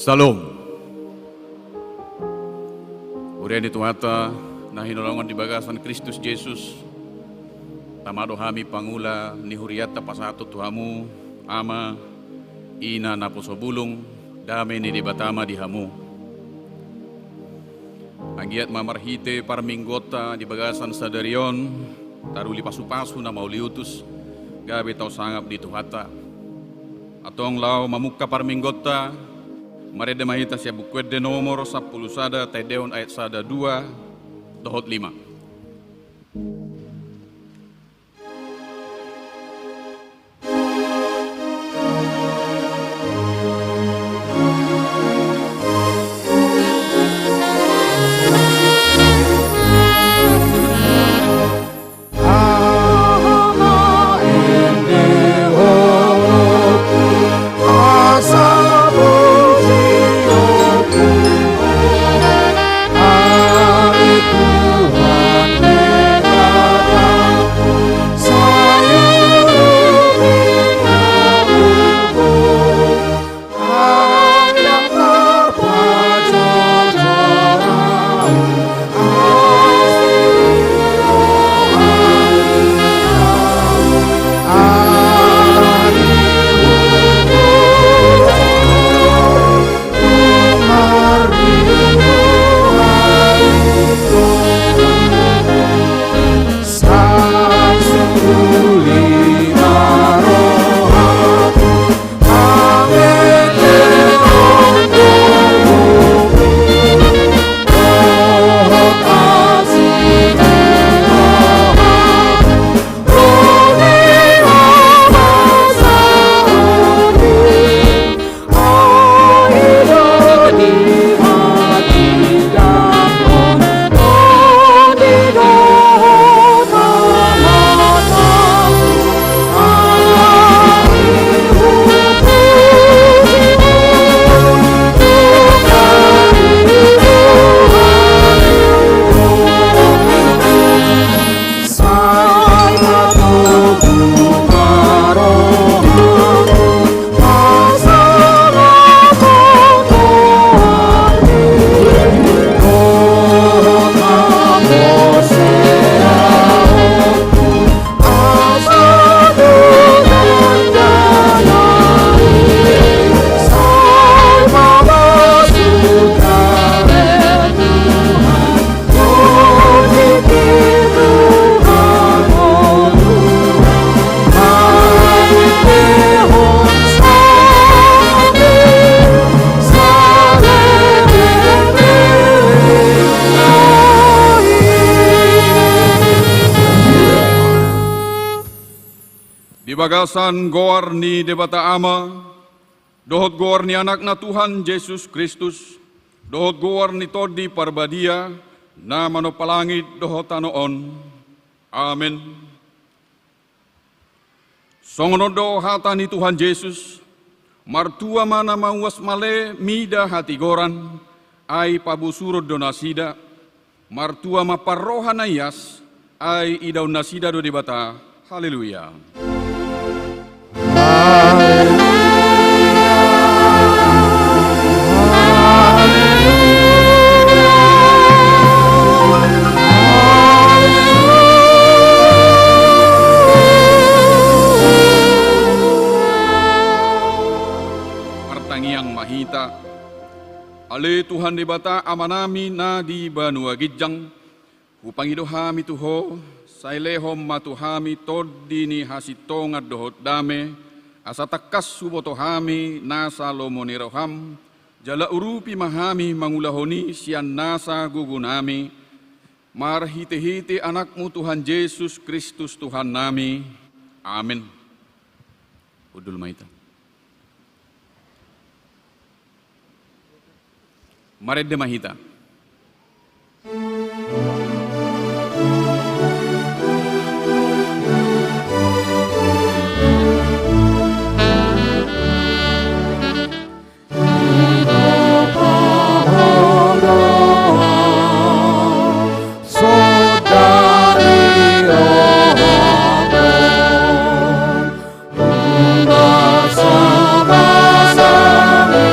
Salam. Urian itu hata na hinolongan di bagasan Kristus Yesus. Tamado hami pangula ni huriata pasato tuhamu ama ina naposobulong dame ni dibatama di hamu. Anggiat mamarhite parminggota di bagasan sadarion taruli pasu-pasu na mauliutus gabe tau sangap di tuhata. Atong lau mamuka parminggota marede mahita siya bukwede nomor 10 sada tedeon ayat sada 2 dohot 5. Bagasan goar ni debata ama, dohot goar ni anak na Tuhan Yesus Kristus, dohot goar ni todi parbadia, na manopalangit dohot anoon. Amen. Songonodo hata ni Tuhan Yesus, martua mana mauas male mida hati goran, ay pabusuro donasida, martua maparrohan ayas, ay idaw nasida do debata. Haleluya. Pertangiang mahita, ale Tuhan debata amanami na di banua gijang, upangidohami tuho, sailehom matuhami todini hasitonga dohot dame, asatakas subotohami nasa lomoniroham, jala urupi mahami mangulahoni sian nasa gugunami, marhite-hite anakmu Tuhan Yesus Kristus Tuhan nami. Amin. Udul maita. Marede mahita. Sama-sama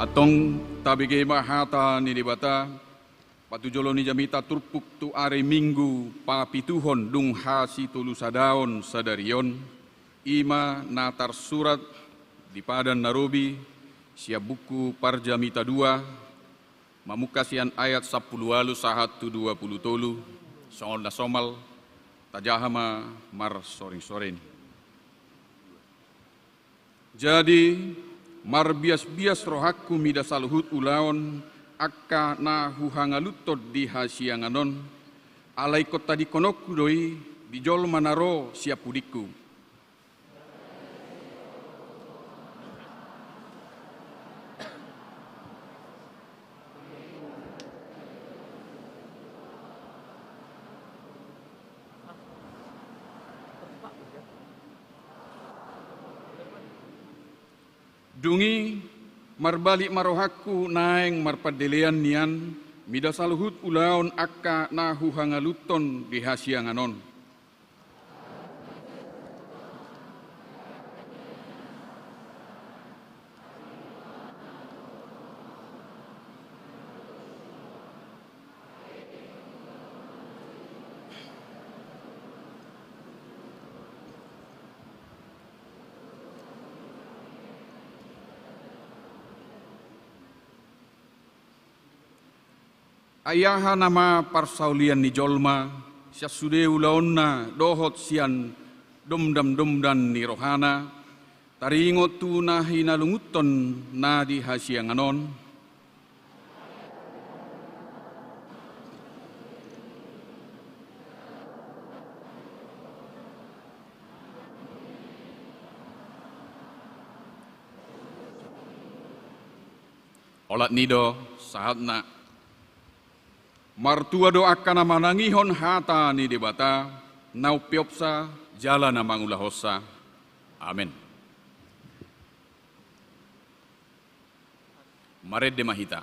Atong tabige mahata ni dibata patujolo ni jamita turpuk tu are minggu papituhon dung hasi tulusadaon sadarion ima natar surat di padan narobi siap buku parjamita 2 mamukasian ayat 10 walu sahatu 20 tolu soal na somal tajahama mar soring-soring. Jadi mar bias-bias rohaku mida saluhut ulaon akka na huhangalutod di hasianganon alai kota di konoku doi di jol manaro siapudiku. Dungi marbalik marohaku naeng marpadelean nian mida saluhut ulaon akka nahu hangaluton di hasianganon. Ayaha nama parsaulian ni jolma, sia sude ulaonna dohot sian domdam-domdan ni rohana, taringot tu nahi nalunguton na di hasianganon. Olat nido sahatna martua doakan manangihon hata ni debata nau piopsa jala na mangulahosa. Amin. Mared de mahita.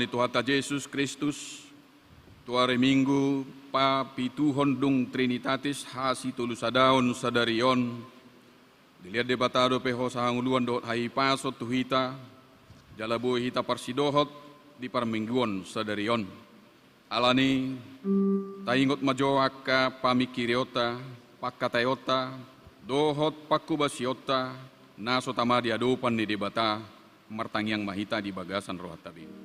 Tuhata Yesus Kristus, tuare minggu pa pituhon dung Trinitatis hasi tulusadaon sadarion, dilihat debatado peho sahanguluan dohot hai pasot tuhita, jalabu hita parsidohot di parmingguon sadarion. Alani, taingot majo akka pamikiriota, pakatayota, dohot pakubasiota, naso tama diadopan di debata, martangyang mahita di bagasan rohat tabin.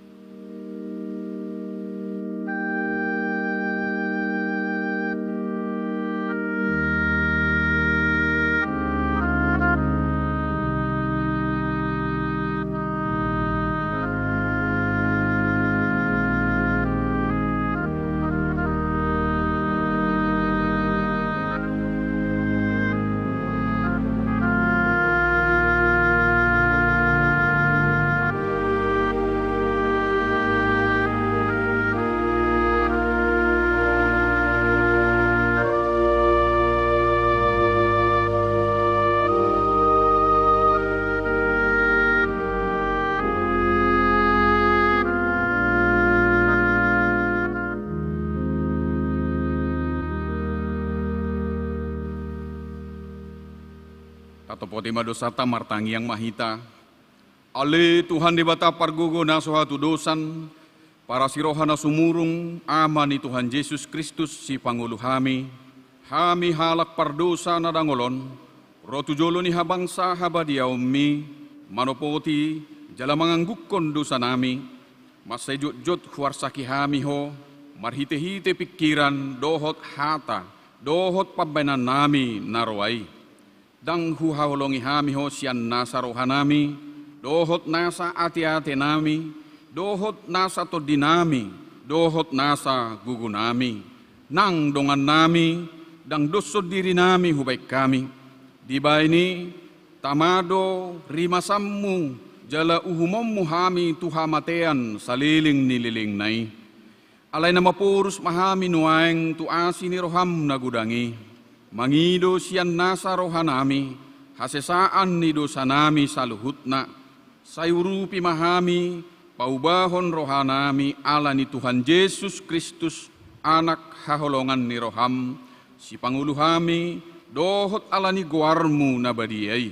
tato potima dosata martangi yang mahita. Ale Tuhan di bata pargogo na sohatu dosan, para sirohana sumurung, amani Tuhan Yesus Kristus si Pangulo hami halak pardosa na dangolon, rotu jolo ni habangsa habadia ummi, manopoti, jala manganggukon dosa nami, masayjot-jot huarsaki hami ho, marhite-hite pikiran, dohot hata, dohot pabanan nami narwai. Dang huhaulongi hami ho sian nasa rohanami, dohot nasa ati-ati nami, dohot nasa todinami, dohot nasa gugunami. Nang dongan nami, dang doso diri nami hubay kami. Diba ini, tamado rimasammu, jala uhumommu hami tuhamatean saliling nililing nai. Alay na mapurus mahami nuaeng tuasi ni roham nagudangi. Mangido siyan nasa rohanami, hasesaan ni dosa nami saluhutna. Sayurupi mahami, paubahon rohanami ala ni Tuhan Yesus Kristus, anak haholongan ni roham. Si Pangulo hami, dohot ala ni guarmu na badiyay.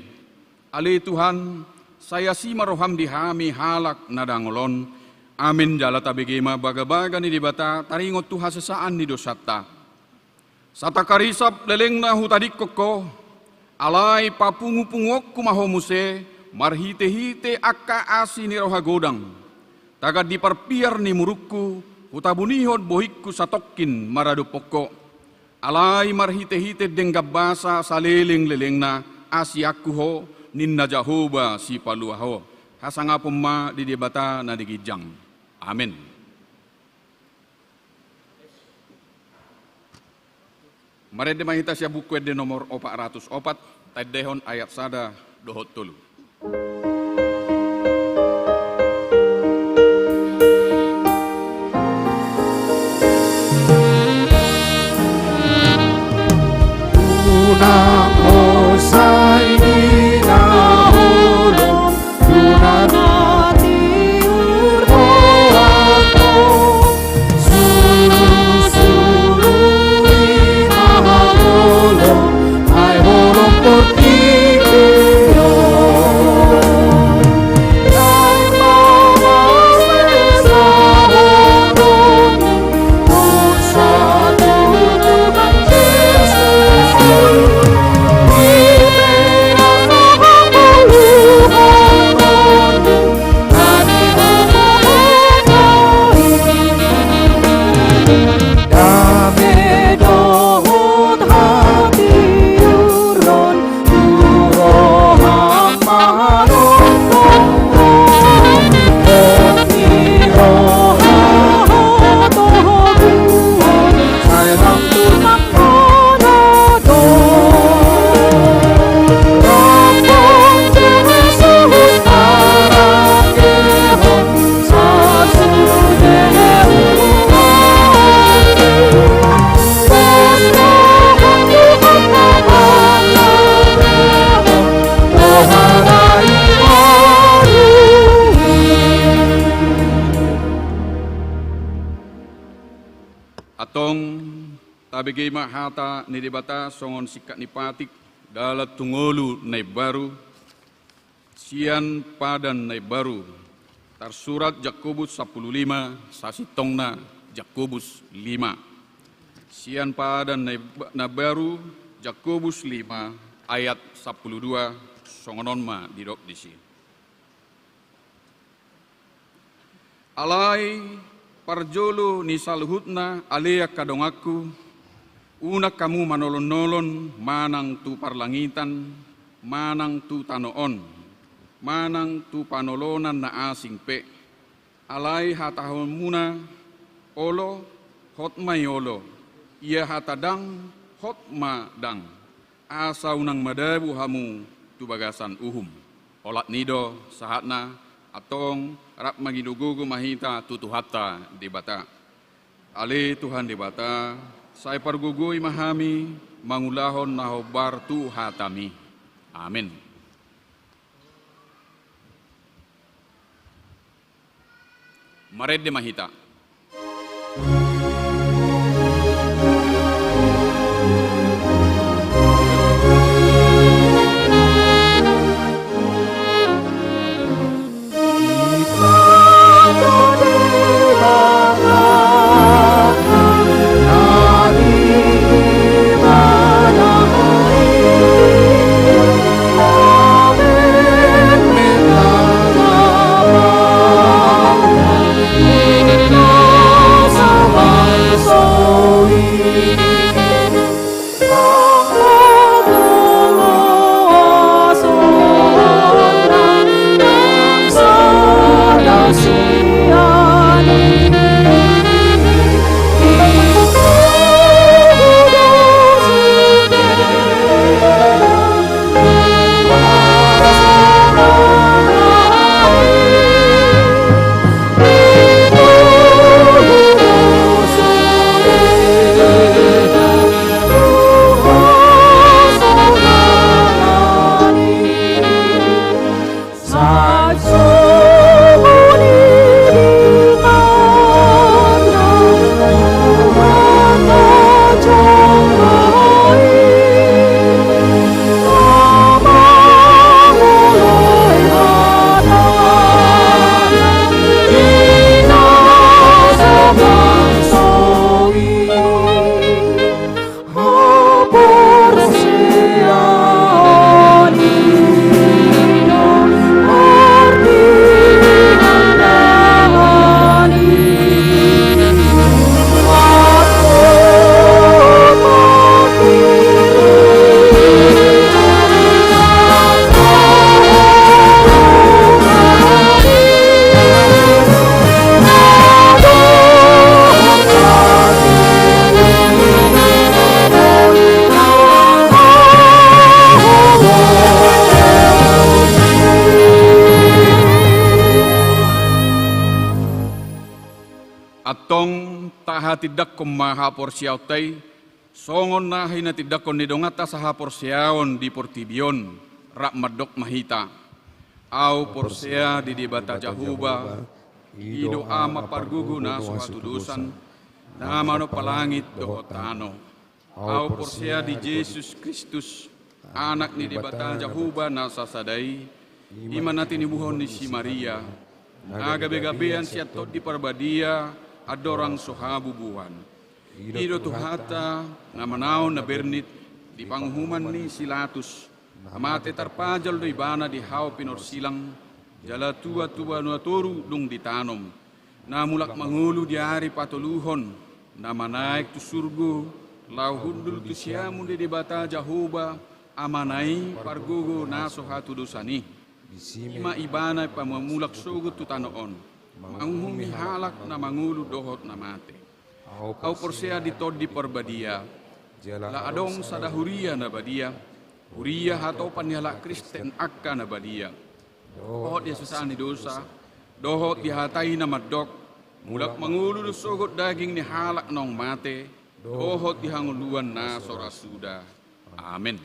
Ali Tuhan, saya si maroham di hami halak na dangolon. Amin jala tabigima baga-baga ni dibata taringot tu hasesaan ni dosata. Sata karisap leleng na hutadik ko, alay papungu-pungok kumahomuse, marhite-hite akka asi ni rohagodang. Tagad diparpiar ni murukku, hutabunihod bohikku satokin marado poko. Alay marhite-hite denggabasa sa leleng-leleng na asiakku ho, ninna Jahoba si paluaho. Hasanga pumma di debata na digijang. Amin. Marede mahita siya buku de nomor 404, tadehon ayat sada dohot tulu. Una cosa ina holo, una nati urho ako, suru imaholo, ay holong por ti Dios. Ay mawasay sa horon, dosa tutunan Jesus. Tabigay mahata ni dibata songon sikat ni patik dalat tungolu na baru sian padan na baru tarsurat Jakobus 15 sasitongna Jakobus 5 sian padan na baru Jakobus 5 ayat 12 songonon ma didok disi. Alai parjolo ni saluhutna alea kadongaku. Una kamu manolon-nolon, manang tu parlangitan, manang tu tanoon, manang tu panolonan na asing pe. Alay hatahon muna, olo, hotmay olo, iya hatadang, hotmadang. Asa unang madabu hamu tu bagasan uhum. Olat nido, sahatna, atong, rap magidugugu mahita tutuhata di bata. Ale Tuhan di bata, saya pargugui mahami, mangulahon na hobar tu hatami. Amin. Marede mahita. saha tidak kom maha porsiaw tay, songon nahi na tidak kon nidongata saha porsiaon di portibion, rak madok mahita. Au porsea di dibata jahuba, ido ama pargugu na suatu dosan, nama no palangit dohotano. Au porsea di Yesus Kristus, anak ni dibata jahuba na sasadai, iman natin ibuhon ni si Maria, agabe-gabean siya tot di parbadia, adorang sohabubuhan. Ido tuhata, nga manaon na bernit, di panghuman ni Silatus, amate tarpajal do ibana di hao pinorsilang, jala tua-tua nuatoru dung ditanom, na mulak mangulu di hari patuluhon, na manaik tu surgu, lau hundul tu siamu di dibata jahuba, amanai pargugo na sohatu dosani. Ima ibana pamamulak sugut tu tanoon, manghumi halak na mangulu dohot na mate. Au porsea di tod di perbadia, la adong sada huria na badia, huria hatau panyala Kristen akka na badia. Dohot dia susani dosa, dohot dihatai na madok, mulak mangulu sugut daging ni halak nong mate, dohot dihanguluan na sorasuda. Amin.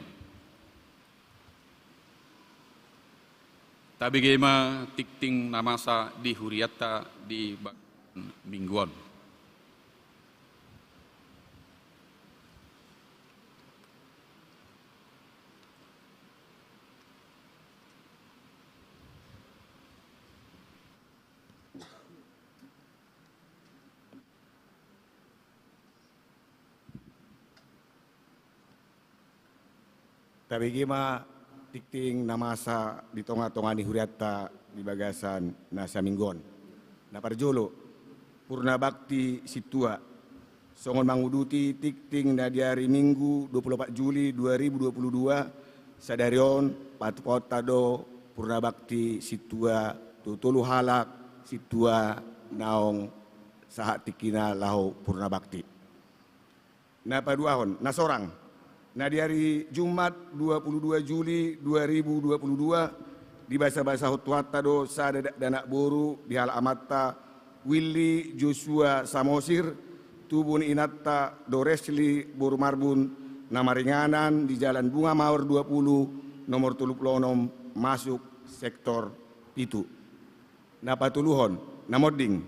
Tabi gema tikting namasa di huriata di mingguan. Tabi gema tikting namasa di tonga-tonga ni huriata di bagasan nasa minggon. Na parjolo purna bakti situa songon manguduti tikting na di hari Minggu 24 Juli 2022 sadarion patpota do purna bakti situa tutulu halak situa naong sahat tikina lahu purna bakti. Na paduahon na sorang. Nah di hari Jumat 22 Juli 2022 di bahasa-bahasa Hotuata do sada danak boru di hal amata Willy Joshua Samosir tubun inatta do Resli boru marbun nama ringanan di Jalan Bunga Mawar 20 nomor 36 masuk sektor itu. Nah patuluhon namoding.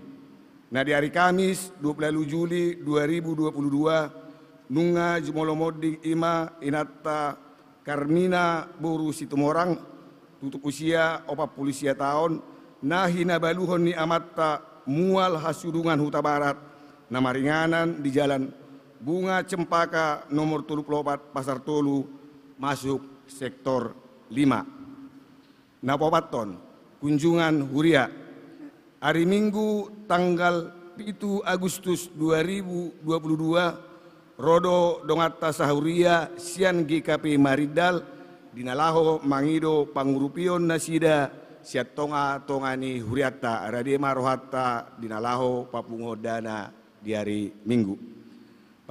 Nah di hari Kamis 20 Juli 2022 nunga jumolomoding ima inatta Karmina boru situmorang tutup usia 40 tahun nahina baluhon ni amatta mual hasudungan huta barat nama ringanan di Jalan Bunga Cempaka nomor 34 Pasar Tolu masuk sektor 5. Napopaton kunjungan huria hari Minggu tanggal 7 Agustus 2022 rodo dongata sahuria sian GKP Maridal dinalaho mangido pangurupion nasida siat tonga-tongani huriata radema rohata dinalaho papungo dana di hari Minggu.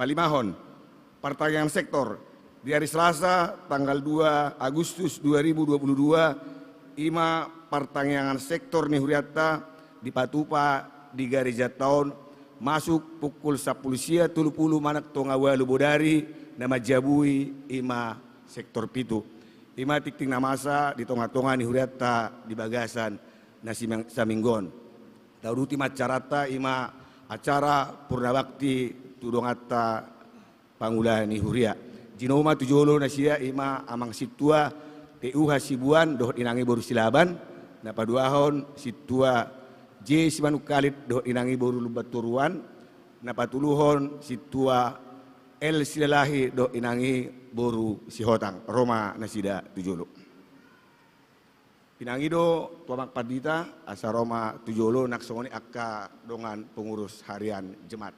Palimahon pertanyaan sektor di hari Selasa tanggal 2 Agustus 2022 ima pertanyaan sektor ni huriata di Patupa di Garija tahun masuk pukul 10 30 manak tonga walu bodari nama jabui ima sektor pitu ima tikting namasa di tonga-tonga ni huriata di bagasan nasi saminggon tauduti macarata ima acara purna bakti tudongata pangulah ni huria jinoma tujolo nasia ima amang situa TU Hasibuan doh inangi boru silaban napa duahon situa J Simanuk Kalit do inangi boru lubaturuan napatuluhon situa L Silalahi do inangi boru sihotang Roma nasida tujolo. Pinangi do tuamak padita asa Roma tujolo naksongoni akka dongan pengurus harian jemaat.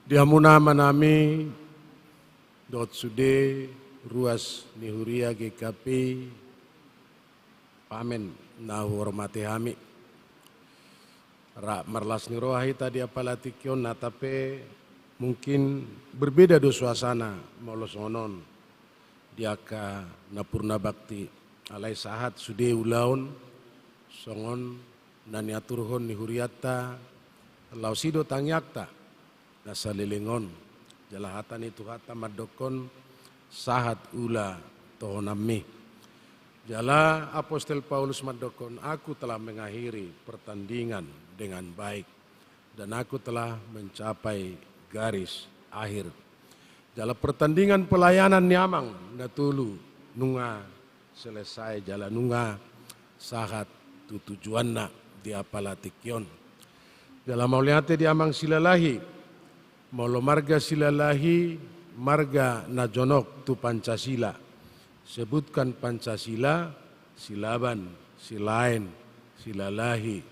Diamuna manami dot sude ruas nihuria GKP pamen na hormati hami ra marlas niroahi tadi apalatikyon na tape mungkin berbeda do suasana molos onon diaka napurna bakti alai sahat sude ulaun songon nani aturhon nihuriata lausido tangyakta nasa lilingon jalahatan itu hata madokon sahat ula tohonami. Jala Apostel Paulus madokon, aku telah mengakhiri pertandingan dengan baik dan aku telah mencapai garis akhir. Jala pertandingan pelayanan niamang natulu nunga selesai jala nunga sahat tujuanna di apalatikyon. Jala mauliate di amang silalahi, maulo marga silalahi marga najonok tu Pancasila. Sebutkan Pancasila, silaban, silain, silalahi,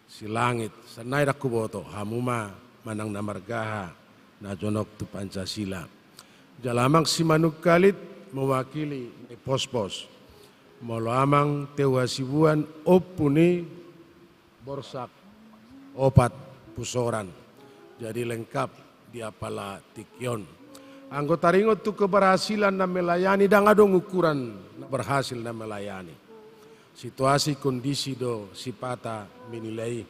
silangit. Sanay rakuboto, hamuma manang namargaha, najonok tu Pancasila. Jalamang si Manukalit mewakili pos-pos. Molo amang tewasibuan opuni borsak opat pusoran. Jadi lengkap di apala tikyon. Anggota ringot tu keberhasilan na melayani dan adong ukuran na berhasil na melayani. Situasi kondisi do sipata menilai.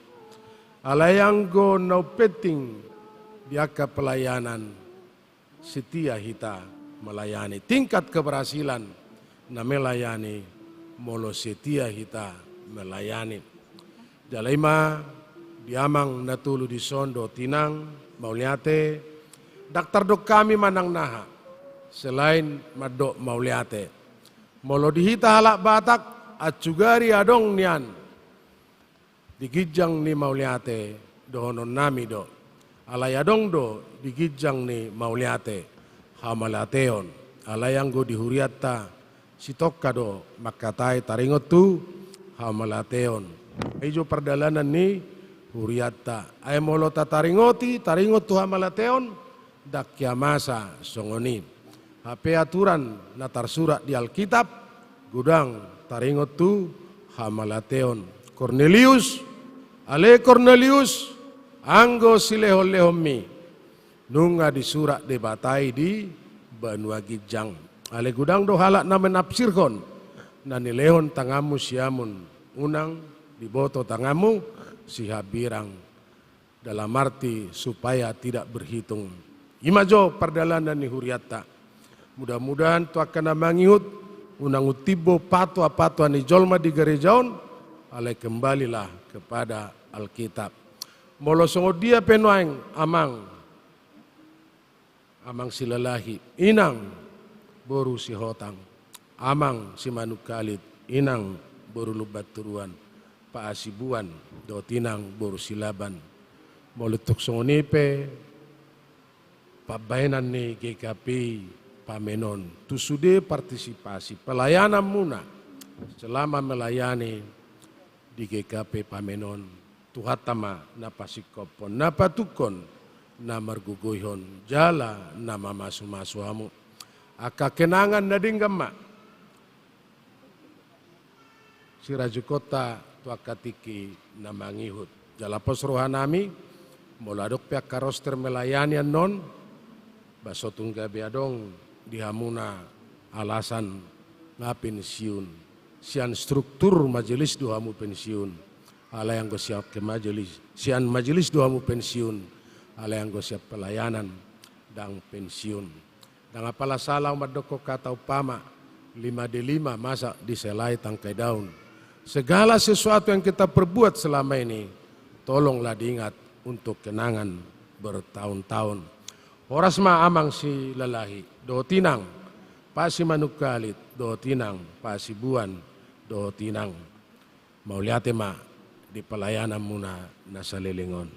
Alayanggo no peting diaka pelayanan setia hita melayani. Tingkat keberhasilan na melayani molo setia hita melayani. Jalaima diamang natulu di sondo tinang mauliate daktar dok kami manang naha selain madok mauliate molo dihita halak batak acugari adong nian digijang ni mauliate dohonon nami do alay adong do digijang ni mauliate hamalateon alayanggo dihuriatta sitokka do makatai taringot tu hamalateon ijo perdalanan ni huriatta ay molo tataringoti taringot tu hamalateon dakya masa songoni. HP aturan natar surat di Alkitab gudang taringot tu hamalateon. Cornelius, ale Cornelius, anggo silehol-lehommi. Nunga di surat debatai di Banua Gijang. Ale gudang do halak na menafsirkon. Nanilehon tangamu siamun unang diboto tangamu sihabirang. Dalam arti supaya tidak berhitung. Imajo perdalanan ni huriata. Mudah-mudahan tu akan mangihut unang utibo patwa ni jolma di gerejaon alai kembalilah kepada Alkitab. Molo songo dia penuaing amang silalahi inang boru si hotang amang si Manukalit inang boru lubat turuan paasibuan do tinang boru silaban. Molo tok songo nipe pabainan ni GKP Pamenon tu sudah partisipasi pelayanan muna selama melayani di GKP Pamenon tuhatama na pasikopon na patukon na margugoyhon jala na mamasu-masuhamu aka kenangan na dinggama si Raju Kota tuakatiki na mangihut jala posrohanami moladok pihak karoster melayani non baso tunggabe adong dihamuna alasan nga pensiun sian struktur majelis dohamu pensiun ala yang go siap ke majelis sian majelis dohamu pensiun ala yang go siap pelayanan dan pensiun dan apalah salah madoko kata upama 5D5 masa diselai tangkai daun segala sesuatu yang kita perbuat selama ini tolonglah diingat untuk kenangan bertahun-tahun. Oras ma amang si lalahi, do tinang, pasi Manukalit, do tinang, pasi buan, do tinang. Mauliate ma di pelayanan muna nasa lilingon.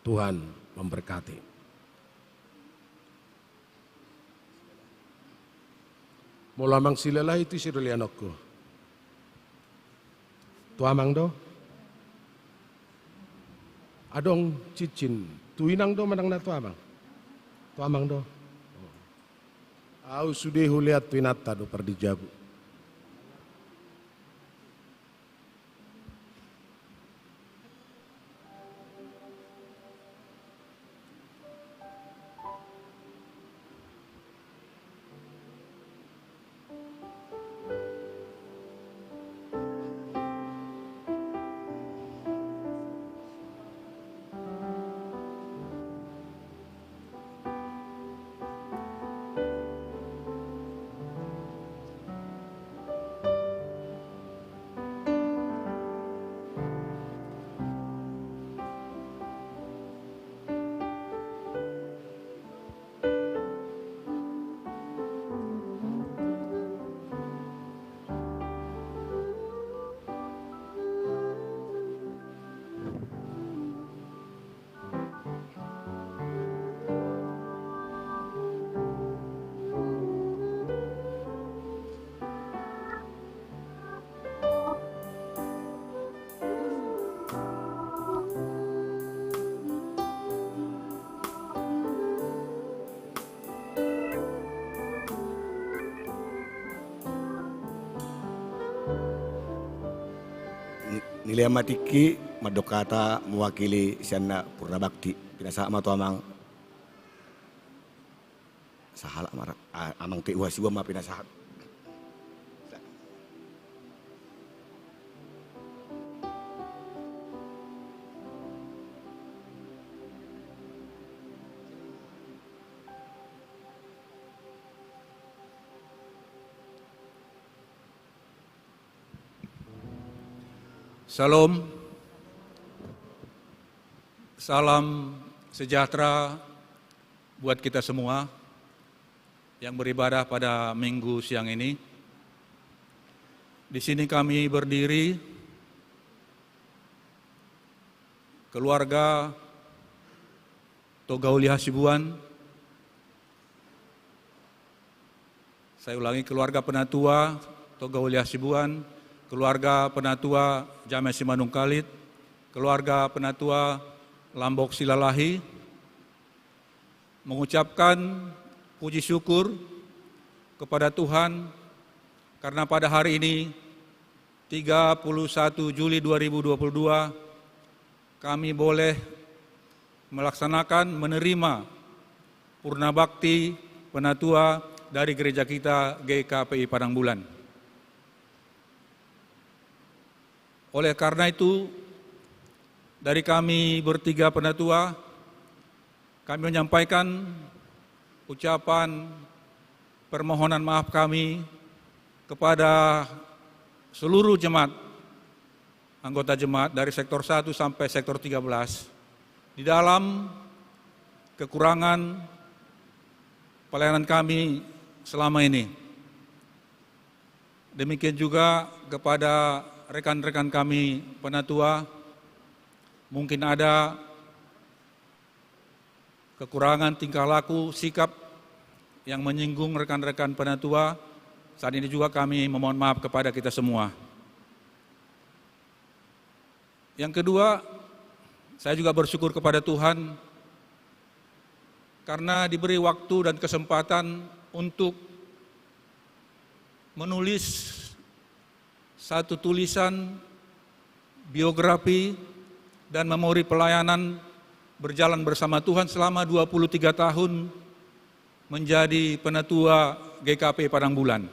Tuhan memberkati. Molamang si lalahi itu si Rulianokku. Tuamang do? Adong cicin, tuinang do manang na tuamang. Tu amang do. Au sudah lihat pinata do perdijabu. Nilai matiki madokata mewakili siana purna bakti pinasa ama tu amang sahala amang te uasiwa ma pinasa. Salam, salam sejahtera buat kita semua yang beribadah pada minggu siang ini. Di sini kami berdiri, keluarga Togauli Hasibuan, saya ulangi, keluarga Penatua Togauli Hasibuan, keluarga Penatua Jame Simanung Kalit, keluarga Penatua Lambok Silalahi, mengucapkan puji syukur kepada Tuhan karena pada hari ini 31 Juli 2022 kami boleh melaksanakan menerima Purna Bakti Penatua dari gereja kita GKPI Padang Bulan. Oleh karena itu, dari kami bertiga penatua, kami menyampaikan ucapan permohonan maaf kami kepada seluruh jemaat, anggota jemaat dari sektor 1 sampai sektor 13, di dalam kekurangan pelayanan kami selama ini. Demikian juga kepada rekan-rekan kami penatua, mungkin ada kekurangan tingkah laku, sikap yang menyinggung rekan-rekan penatua. Saat ini juga kami memohon maaf kepada kita semua. Yang kedua, saya juga bersyukur kepada Tuhan karena diberi waktu dan kesempatan untuk menulis satu tulisan biografi dan memori pelayanan berjalan bersama Tuhan selama 23 tahun menjadi penatua GKP Padang Bulan.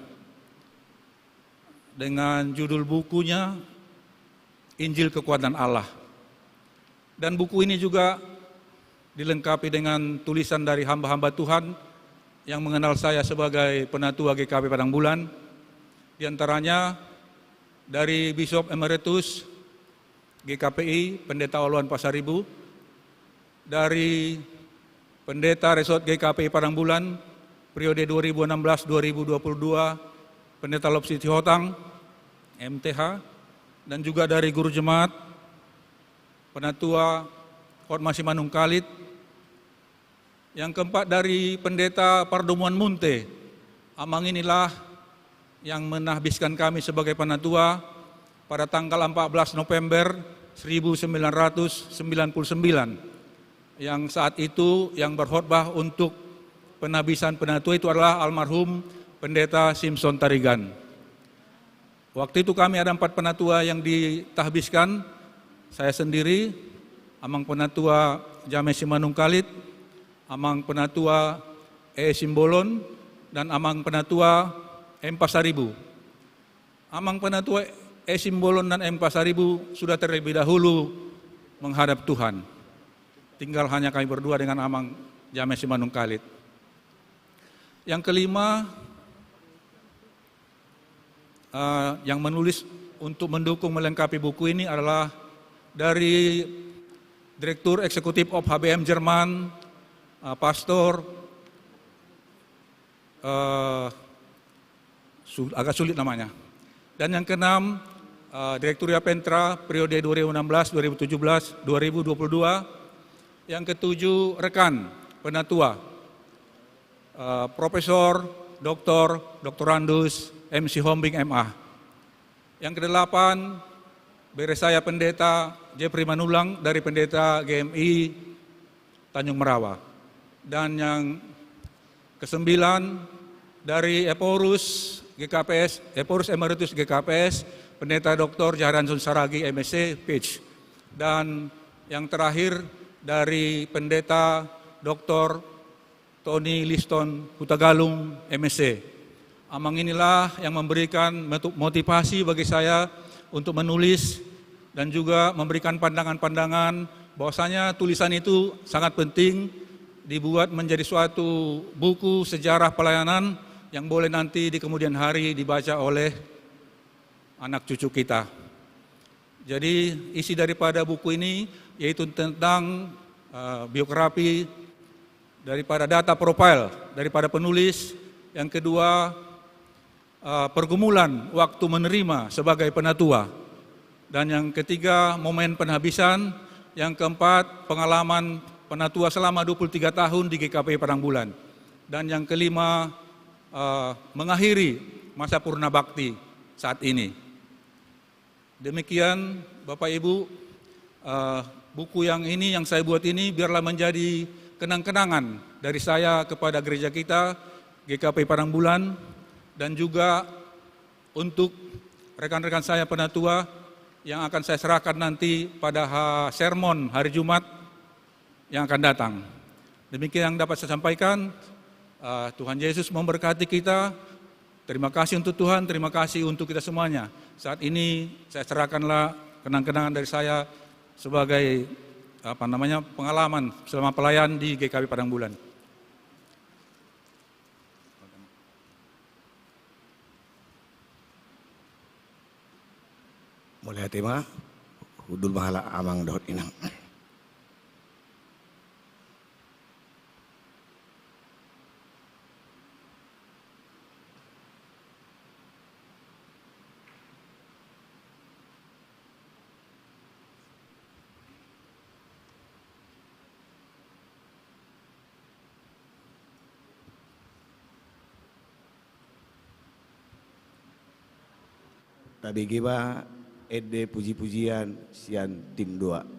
Dengan judul bukunya Injil Kekuatan Allah. Dan buku ini juga dilengkapi dengan tulisan dari hamba-hamba Tuhan yang mengenal saya sebagai penatua GKP Padang Bulan. Di antaranya dari Bishop Emeritus GKPI, Pendeta Oluan Pasaribu, dari Pendeta Resort GKPI Padang Bulan, periode 2016-2022, Pendeta Lopsi Tihotang, MTH, dan juga dari Guru Jemaat, Penatua Khotmah Simanung Kalit. Yang keempat dari Pendeta Pardomuan Munte, amang inilah yang menahbiskan kami sebagai penatua pada tanggal 14 November 1999, yang saat itu yang berkhotbah untuk penabisan penatua itu adalah almarhum Pendeta Simpson Tarigan. Waktu itu kami ada 4 penatua yang ditahbiskan, saya sendiri, Amang Penatua James Simanungkalit, Amang Penatua Simbolon, dan Amang Penatua M. Pasaribu. Amang Penatua Simbolon dan M. Pasaribu sudah terlebih dahulu menghadap Tuhan. Tinggal hanya kami berdua dengan Amang James Simanungkalit. Yang kelima, yang menulis untuk mendukung melengkapi buku ini adalah dari Direktur Eksekutif of HBM Jerman, Pastor, agak sulit namanya. Dan yang keenam, Direktur Yapentra periode 2016, 2017, 2022. Yang ketujuh, rekan penatua, Profesor, Doktorandus, MC Hombing MA. Yang kedelapan, Beresaya Pendeta Jeffrey Manulang dari Pendeta GMI Tanjung Merawa. Dan yang kesembilan, dari Eporus GKPS, Eporus Emeritus GKPS, Pendeta Dr. Jahransun Saragi MSc PhD. Dan yang terakhir dari Pendeta Dr. Tony Liston Hutagalung MSc. Amang inilah yang memberikan motivasi bagi saya untuk menulis dan juga memberikan pandangan-pandangan bahwasanya tulisan itu sangat penting dibuat menjadi suatu buku sejarah pelayanan yang boleh nanti di kemudian hari dibaca oleh anak cucu kita. Jadi isi daripada buku ini yaitu tentang biografi daripada data profile daripada penulis, yang kedua pergumulan waktu menerima sebagai penatua, dan yang ketiga momen penghabisan, yang keempat pengalaman penatua selama 23 tahun di GKP Padang Bulan, dan yang kelima mengakhiri masa purna bakti saat ini. Demikian Bapak Ibu, buku yang ini yang saya buat ini biarlah menjadi kenang-kenangan dari saya kepada gereja kita GKP Padang Bulan, dan juga untuk rekan-rekan saya penatua yang akan saya serahkan nanti pada sermon hari Jumat yang akan datang. Demikian yang dapat saya sampaikan. Tuhan Yesus memberkati kita. Terima kasih untuk Tuhan, terima kasih untuk kita semuanya. Saat ini saya serahkanlah kenang-kenangan dari saya sebagai pengalaman selama pelayan di GKP Padang Bulan. Mulai tema hudul mahala amang dahut inang. Tabigi ba ede puji-pujian sian tim 2.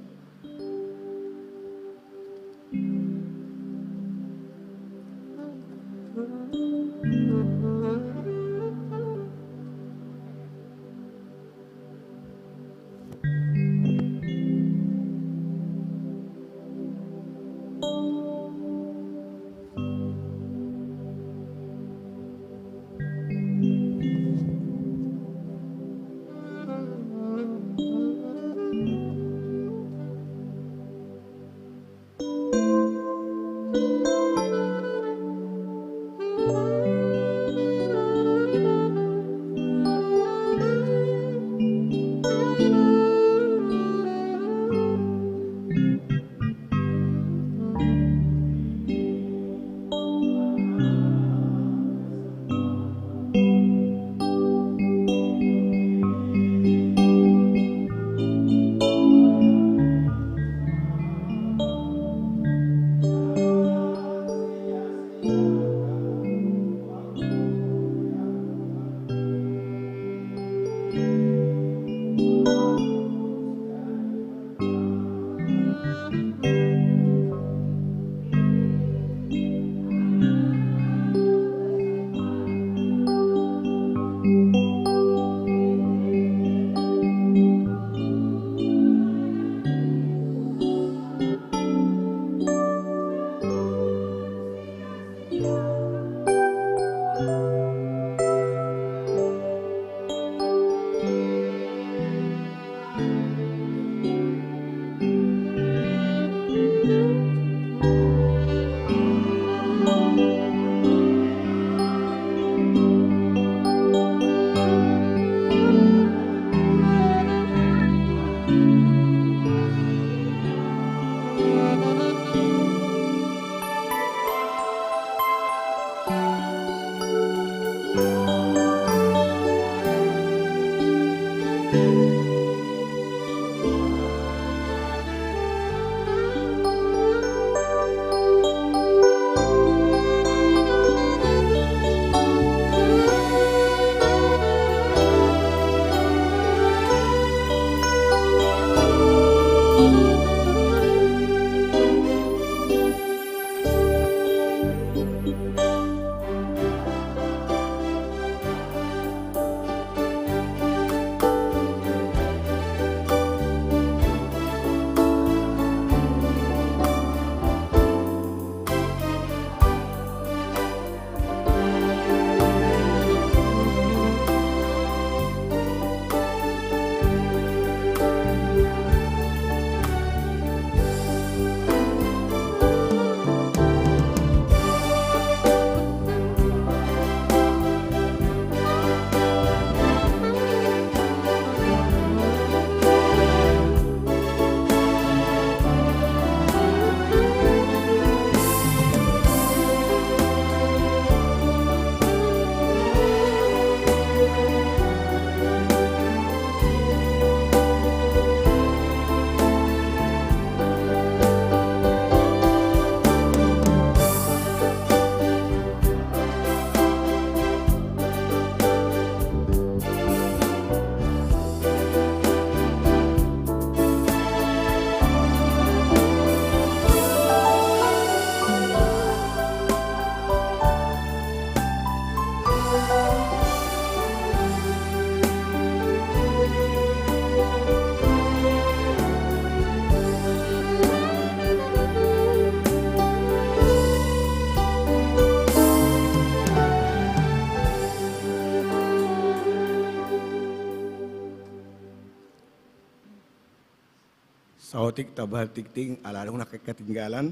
Saotik tabah tikting alalung nak ketinggalan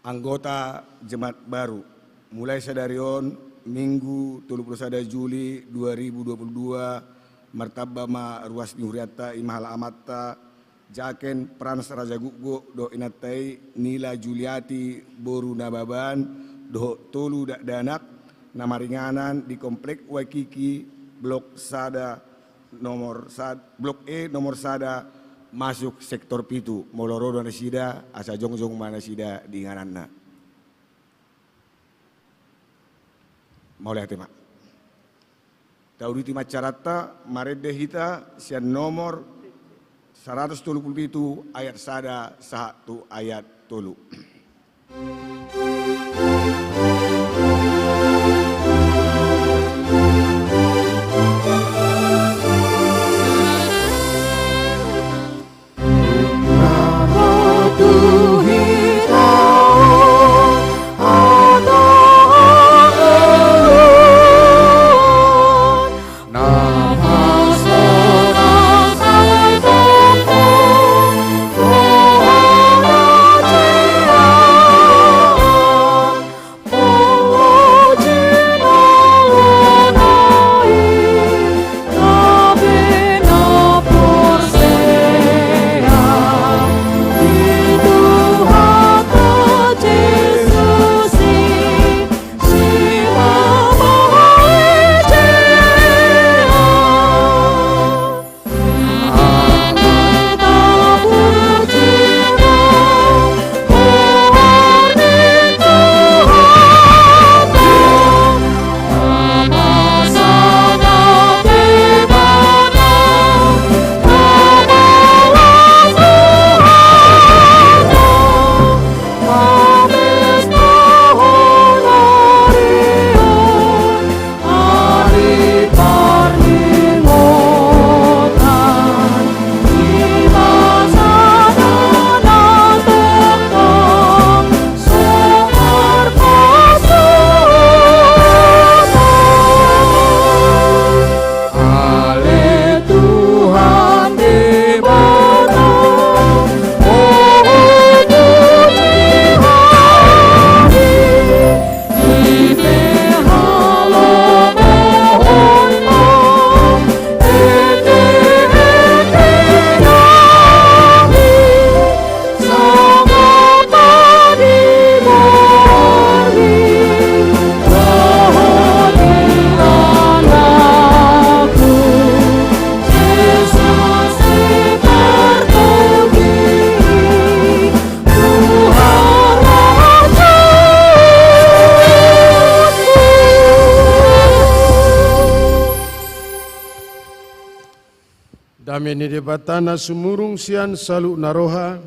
anggota jemaat baru mulai sadarion Minggu 31 Juli 2022 martabama ruas Huriatta imahal amatta jaken Prans Raja Guggo do inatai Nila Juliati Boru Nababan do tolu danak nama ringanan di komplek Waikiki Blok Sada Blok E nomor Sada masuk sektor pitu moloro dan sida asa jongjong mana sida di ngananna mau lihat mak tahu di macarata marede hita sian nomor 137 ayat sada 1 ayat 3. Dameni debatana sumurung sian salu naroha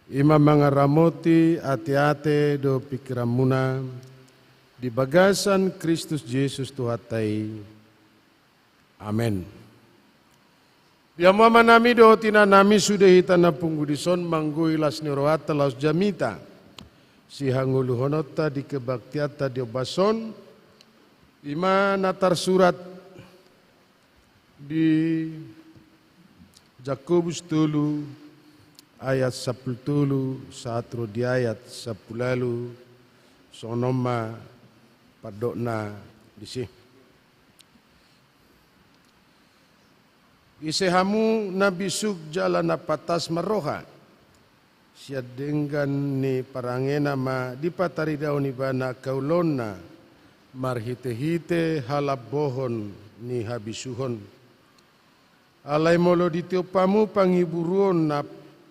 ima mangaramoti ate-ate do pikiramuna di bagasan Kristus Yesus Tuhatai. Amen. Biamama nami do tina nami sudah hitana punggudison manggui las niroata laus jamita si hangulu honota di kebaktiata di obason ima natar surat di Jakobus 3 ayat 10 satro di ayat 10 sonoma padokna disi. Isehamu nabi suk jalan patas maroha siadenggan ni parangena ma dipatari daun ibana kaulona marhite-hite halap bohon ni habisuhon. Alai molo ditiopamu pangiburuon na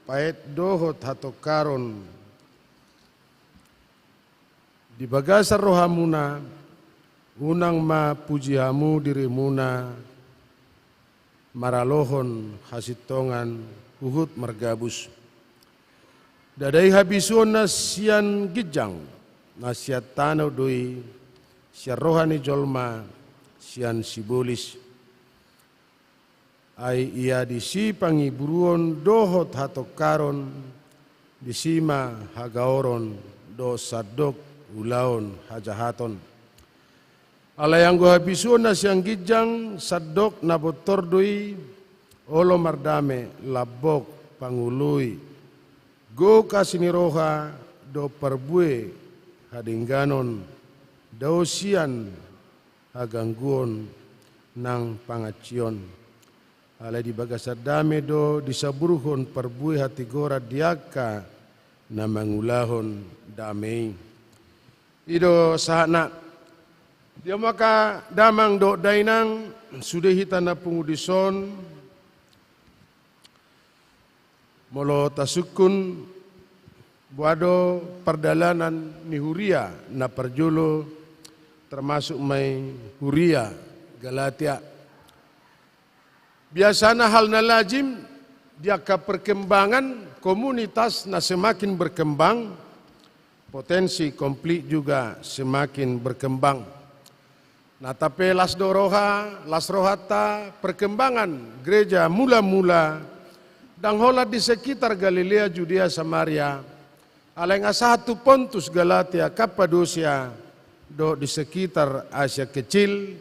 paet dohot hatokaron. Di bagasar rohamuna, unang ma pujihamu dirimuna, maralohon hasitongan uhut margabus. Dadai habisuon na sian gijang, na siat tanaw doi, siya rohani jolma, sian sibolis. Ai ia disi pangiburuon dohot hatokaron disima hagaoron do sadok ulaon hajahaton. Alayang go habisuon na siyang gijang sadok na botordoi olo mardame labok pangului go kasiniroha do perbue hadingganon dausian hagangguon nang pangacion alai di bagasa dame do disaburuhon perbue hati gora diaka na mangulahon damai ido sahana dia maka damang do dainang sudah hitana pengudison molo tasukun buado perdalanan ni Huria na perjulo termasuk mai Huria Galatia. Biasanya hal na lazim dia ke perkembangan komunitas na semakin berkembang, potensi konflik juga semakin berkembang. Nah tapi las rohata perkembangan gereja mula-mula dan hola di sekitar Galilea, Judea, Samaria, alenga satu Pontus, Galatia, Kapadosia, do di sekitar Asia Kecil,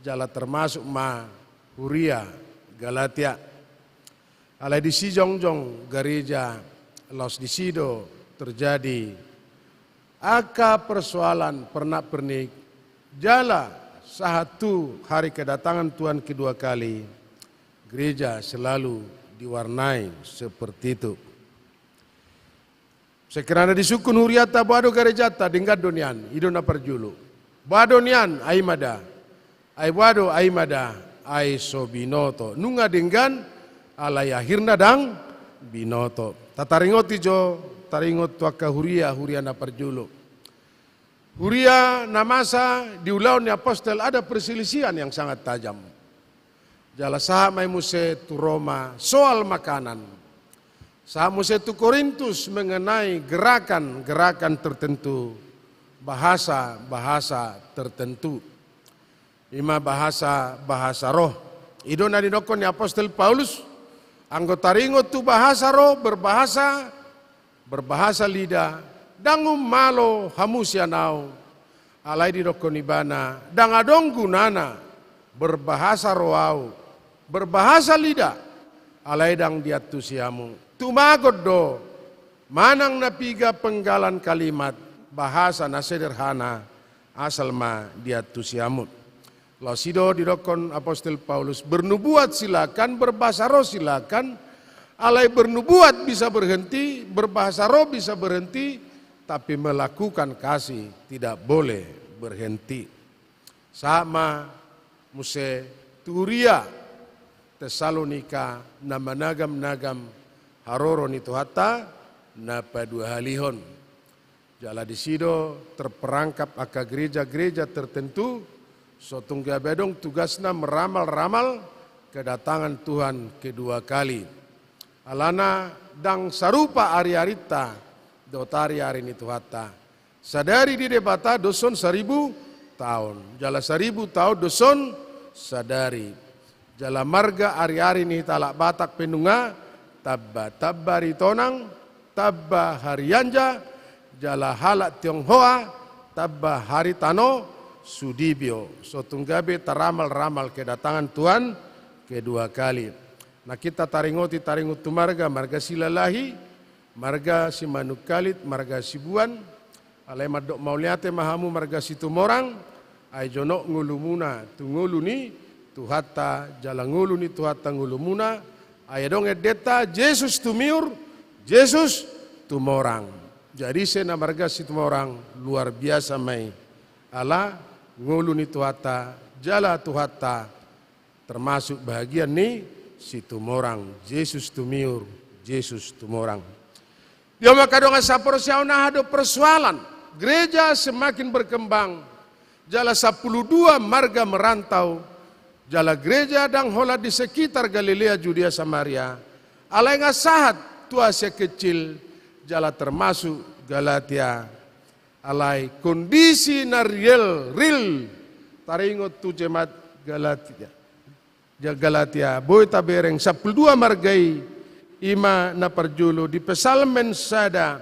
jala termasuk ma Huria, Galatia. Alai di Sijongjong gereja los di sido terjadi aka persoalan pernak-pernik jala satu hari kedatangan Tuhan kedua kali, gereja selalu diwarnai seperti itu. Sekiranya disukun huriata bado gerejata dingkat donian, idona perjulu. Badonian aimada, ai bado aimada, ai so binoto. Nunga dinggan alai akhirna dang binoto. Tataringoti jo, taringot tuaka huria na perjulu. Huria namasa di ulaun apostol ada perselisihan yang sangat tajam. Jala saha mai muse tu Roma soal makanan. Saha muse tu Korintus mengenai gerakan-gerakan tertentu, bahasa-bahasa tertentu. Ima bahasa roh. Idona dinokon ni apostol Paulus anggota ringot tu bahasa roh berbahasa lidah. Dangum malo hamusyanau alai di dokonibana dangadong gunana berbahasa roau berbahasa lidah alai dang diatusiamu tumagot do manang napiga penggalan kalimat bahasa na sederhana asal ma diatusiamu lasido di dokon apostol Paulus bernubuat silakan berbahasa roh silakan alai bernubuat bisa berhenti berbahasa roh bisa berhenti tapi melakukan kasih tidak boleh berhenti. Sama muse Turia Tesalonika nama nagam haroron itu hatta napa dua halihon. Jala di sido terperangkap aka gereja-gereja tertentu sotungga bedong tugasna meramal-ramal kedatangan Tuhan kedua kali. Alana dang sarupa ari-arita dotari hari ini Tuhata. Sadari di debata doson 1000 tahun. Jala 1000 tahun doson sadari. Jala marga hari-hari ini talak batak penunga. Tabba ritonang. Tabba harianja. Jala halak Tionghoa. Tabba haritano sudibyo. Sotunggabe taramal-ramal kedatangan Tuhan kedua kali. Nah kita taringot tu marga silalahi. Marga si manukalit, marga si buan, alai madok mauliate mahamu marga si tumorang, ai jonok ngulumuna, tu nguluni, tu hatta jalan nguluni, tu hatta ngulumuna, ai dong edeta, Yesus tumiur, Yesus tumorang. Jadi sena marga si tumorang luar biasa mai, ala nguluni tu hatta, jala tu hatta, termasuk bahagian ni si tumorang, Yesus tumiur, Yesus tumorang. Dia maka dengan saporsiau nah ada persoalan. Gereja semakin berkembang. Jala 12 marga merantau. Jala gereja dan hola di sekitar Galilea, Judea, Samaria. Alai sahat tu Asia Kecil. Jala termasuk Galatia. Alai kondisi na real. Taringot tu jemaat Galatia. Boy tabereng 12 margai. Ima na perjulu di pesalmen sada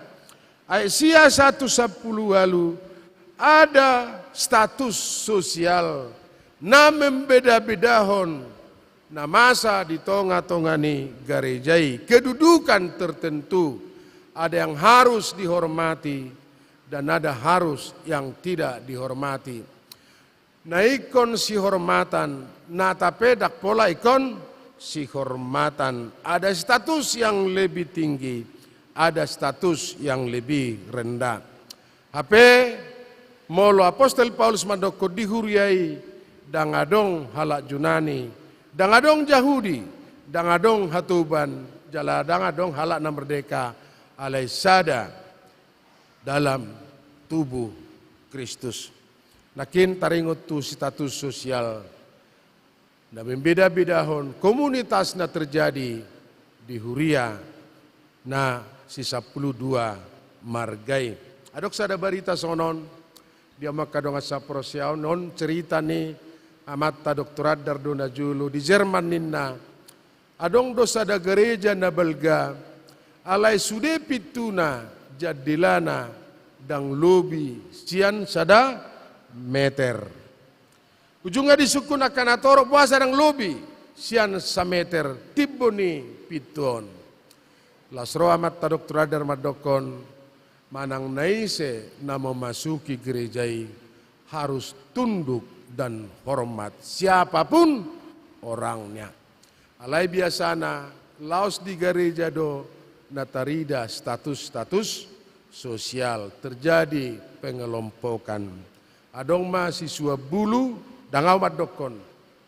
Asia 1:10 lalu ada status sosial na membeda-bedahon na masa di tengah-tengah ni garejai kedudukan tertentu, ada yang harus dihormati dan ada harus yang tidak dihormati. Na ikon si hormatan, na tapedak pola ikon si hormatan. Ada status yang lebih tinggi, ada status yang lebih rendah. Hape molo apostol Paulus madoko dihuriai dangadong halak Junani, dangadong Yahudi, dangadong hatuban, jala dangadong halak na merdeka alai sada dalam tubuh Kristus. Nakin taringot tu status sosial na membeda-bedahon komunitas na terjadi di Huria na si 12 margai. Adok sada berita sonon dia makadong asa prosiaw non cerita ni amat ta doktorat dardona julu di Jerman ninna adong dosa da gereja na belga alai sude pituna jadilana dang lobi sian sada meter. Ujungnya disukun akan atoro puasa dang lobi sian sa meter tiboni piton. Lasro amat ta doktorat dar madokon manang naise na memasuki gerejai harus tunduk dan hormat siapapun orangnya. Alai biasana laos di gereja do natarida status-status sosial terjadi pengelompokan. Adong mahasiswa bulu dangau madokon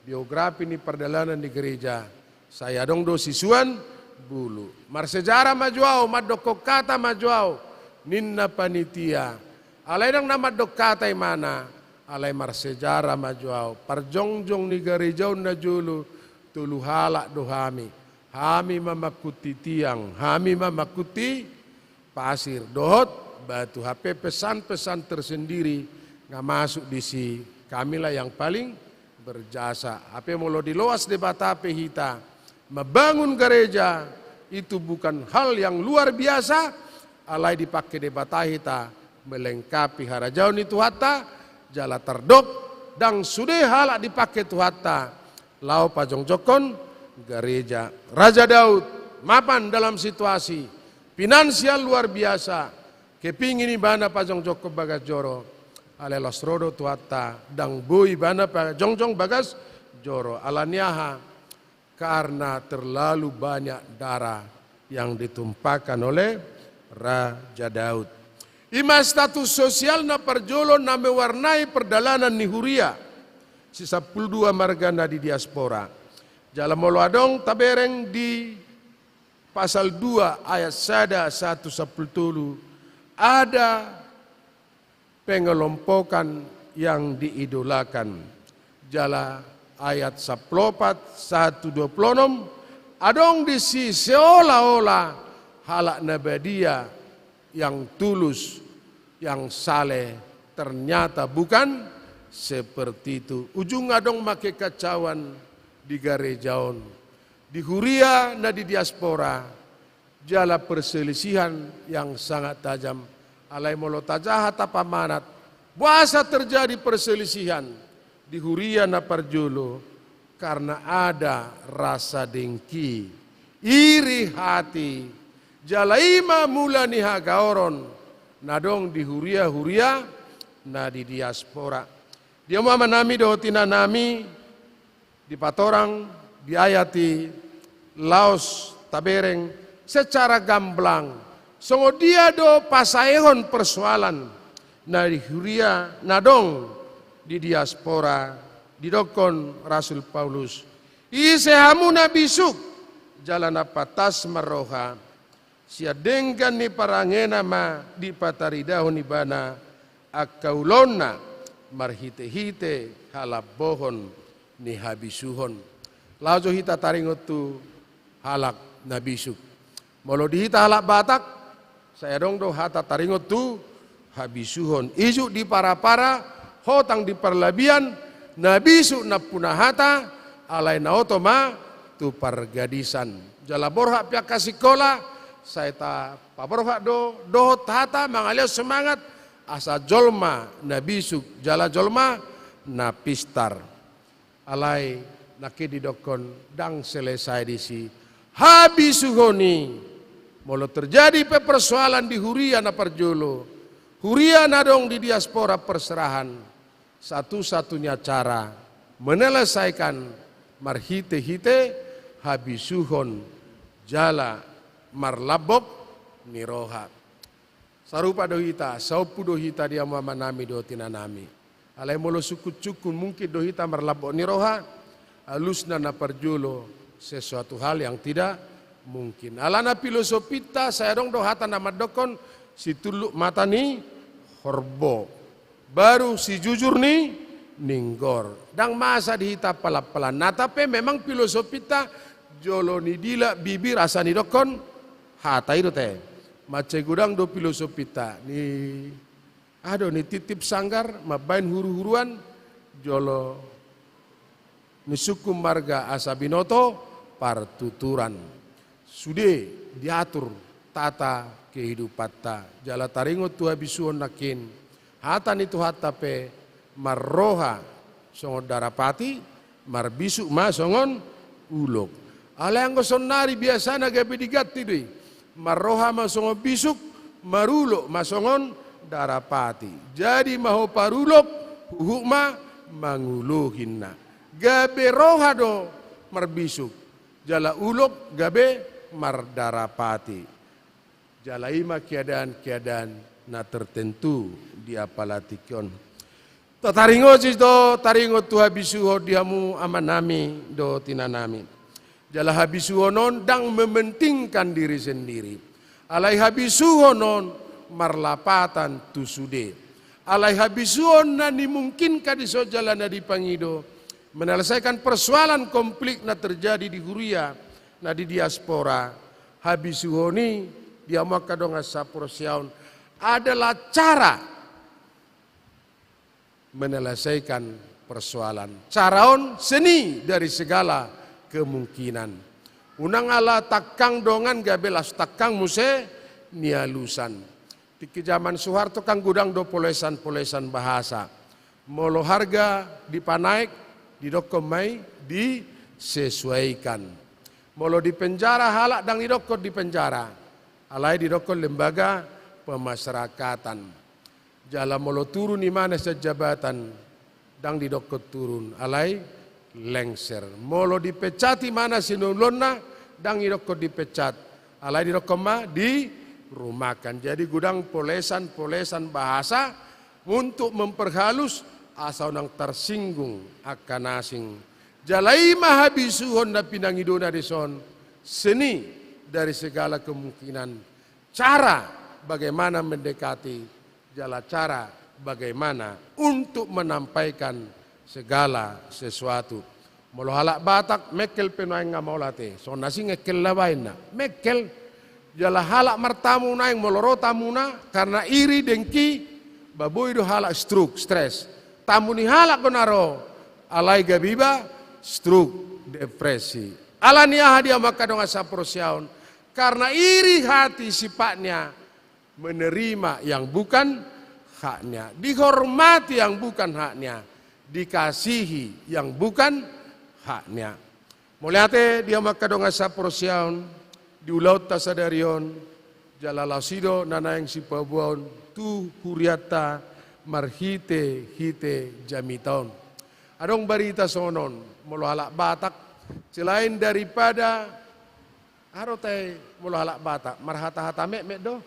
biografi ni perjalanan di gereja. Saya dong do siswan bulu. Marsejarah majuau madokok kata majuau ninna panitia. Alai dang nama dok kata mana? Alai marsejarah majuau. Parjongjong ni gereja na julu tulu halak do hami. Hami mamakuti tiang, hami mamakuti pasir, dohot batu. HP pesan-pesan tersendiri nggak masuk di si kamilah yang paling berjasa. HP molo diloas de batape hita membangun gereja itu bukan hal yang luar biasa. Alai dipakai de batahita melengkapi harajaun itu hatta jala terdok dan sudah halak dipakai tu hatta lau pajong jokon gereja. Raja Daud mapan dalam situasi finansial luar biasa kepingin ibana pajong joko bagas joro alelos rodo tuata dang bui bana pajong jong bagas joro alaniaha karena terlalu banyak darah yang ditumpahkan oleh Raja Daud. Ima status sosial na perjolo na mewarnai perjalanan ni Huria si 12 margana di diaspora. Jalan molo adong tabereng di pasal 2 ayat 1 ada pengelompokan yang diidolakan. Jala ayat 14 126 adong di si seolah-olah halak nabadia yang tulus, yang saleh ternyata bukan seperti itu. Ujung adong make kacauan di gerejaon, di Huria na di diaspora, jala perselisihan yang sangat tajam. Alai molo tajahat apa manat, buasa terjadi perselisihan di Huria na parjolo karena ada rasa dengki, iri hati, jala ima mula ni hagaoron, nadong di Huria na di diaspora. Dia mama nami dohotina nami di patorang diayati laos tabereng secara gamblang. Songo dia do pasaehon persoalan na di Huria nadong di diaspora didokon Rasul Paulus. Ise hamuna bisuk jalan patas maroha siadengkan ni parangena ma di pataridahon ibana akaulonna marhite-hite halap bohon ni habisuhon. Lajo hita taringot tu halak nabisuk. Molo dihita halak Batak, saya dong do hata taringot tu habisuhon. Isu di para-para, hotang di perlabian, nabisuk na punahata, alai na otoma tu pargadisan. Jala borhak pihak kasikola, saya ta paborhak do dohot hata mangalio semangat asa jolma nabisuk jala jolma na pistar. Alai nake didokon dang selesai disi habis suhoni molo terjadi persoalan di Huria na Parjolo, Huria na dong di diaspora perserahan, satu-satunya cara menyelesaikan marhite-hite habis suhon jala marlabok niroha. Sarupa dohita, saupu dohita dia mamanami do tinanami. Alai molo sukut-sukun mungkin dohita marlabok niroha, alusna na Parjolo sesuatu hal yang tidak mungkin. Alana filosofita saya dong dohata nama dokon si tuluk mata ni horbo. Baru si jujur ni ninggor. Dang masa dihita pala-pala. Nah tapi memang filosofita jolo ni dila bibir asa ni dokon hata itu teh. Mace gudang do filosofita ni ado ni titip sanggar mabain huru-huruan jolo ni suku marga asa binoto partuturan. Sudah diatur tata kehidupan ta. Jala taringo tuha bisuon nakin. Hatan itu hatape marroha songon darapati marbisu ma songon ulok. Alay ang sonari biasa na gabi digati doi. Marroha ma songon bisuk marulok ma songon darapati. Jadi maho parulok hukma manguluhin na. Gabe roha do marbisuk. Jala ulok gabe mardarapati. Jala ima keadaan-keadaan na tertentu dia palatikon. Taringo sis do taringo tu habisuho diamu amanami do tinanami. Jala habisuho non dang mementingkan diri sendiri. Alai habisuho non marlapatan tu sude. Alai habisuho na dimungkinkan di so jalan di pangido. Menyelesaikan persoalan konflik na terjadi di Huria, na di diaspora. Habisuhoni dia maka dong asaprosiaun adalah cara menyelesaikan persoalan. Caraon seni dari segala kemungkinan. Unang ala takang dongan gabelas takang muse nialusan. Di zaman Soeharto kang gudang do polesan-polesan bahasa. Molo harga dipanaik didokon mai disesuaikan. Molo di penjara halak dang didokon di penjara. Alai didokon lembaga pemasyarakatan. Jala molo turun di mana sejabatan dang didokon turun. Alai lengser. Molo dipecati mana sinulonna dang didokon dipecat. Alai didokon ma dirumahkan. Jadi gudang polesan-polesan bahasa untuk memperhalus asal nang tersinggung akan asing. Jalai mahabisuhon na pinangidona deson seni dari segala kemungkinan. Cara bagaimana mendekati, jala cara bagaimana untuk menampaikan segala sesuatu. Molo halak Batak mekel penuaing ngamolate. So nasi ngekel lawain na. Mekel jala halak martamu naing moloro tamuna karena iri dengki baboy do halak stroke, stres. Tamu ni halak konaro alai gabiba stroke depresi. Alania dia maka dong asa prosiaun karena iri hati sifatnya menerima yang bukan haknya, dihormati yang bukan haknya, dikasihi yang bukan haknya. Muliate dia maka dong asa prosiaun di ulaut tasadarion jalalasido nanaing sipabuan tu huriata marhite hite jamitaun. Adong barita sonon molo halak Batak selain daripada arotai molo halak Batak marhata-hata mek do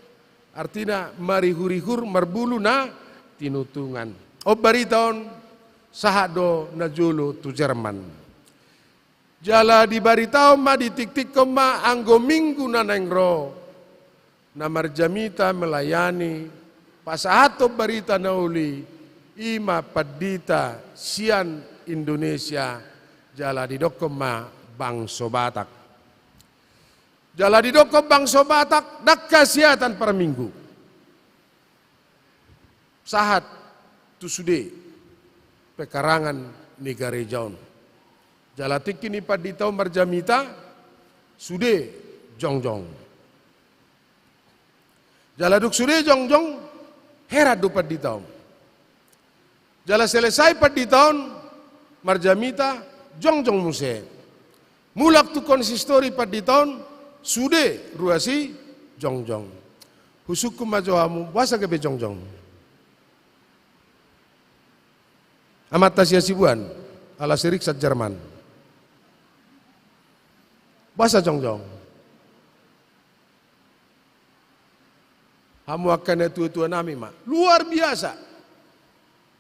artinya marihurihur marbulu na tinutungan. O baritaon sahado na julu tu Jerman. Jala di baritaon ma di tik-tik ma anggo minggu na nengro na marjamita melayani pasahato barita nauli ima padita sian Indonesia jala di dokoma bangso Batak. Jala di dokom bangso Batak dak kasiatan per minggu. Sahat tu sude pekarangan negara jaun. Jala tikini padita marjamita sude jongjong. Jala duk sude jongjong herat do paditaon. Jala selesai paditaon marjamita jongjong muse. Mulak tu konsistori paditon sude ruasi jongjong. Husukum majohamu bahasa kebe jongjong. Amat tasya sibuan ala Seriksat Jerman. Bahasa jongjong. Hamu akan tua-tua nami mak. Luar biasa.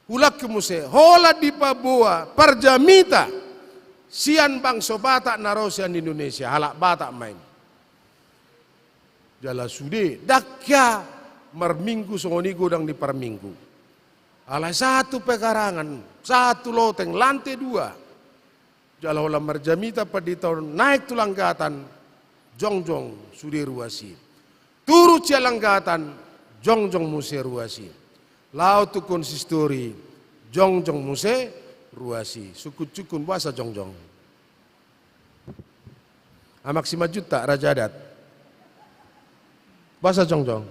Ulak kemuse. Hola di Papua. Parjamita. Sian bangso Batak narosian Indonesia. Halak Batak main. Jala sude. Dakya marminggu songonigo dang di parminggu. Alai satu pekarangan. Satu loteng. Lantai 2. Jala hola marjamita pada tahun naik tulanggatan. Jongjong sude ruasi. Turu cialanggatan jongjong muse ruasi. Lau tu konsistori jongjong muse ruasi. Suku cukun bahasa jongjong. Amak 5 juta raja adat. Bahasa jongjong.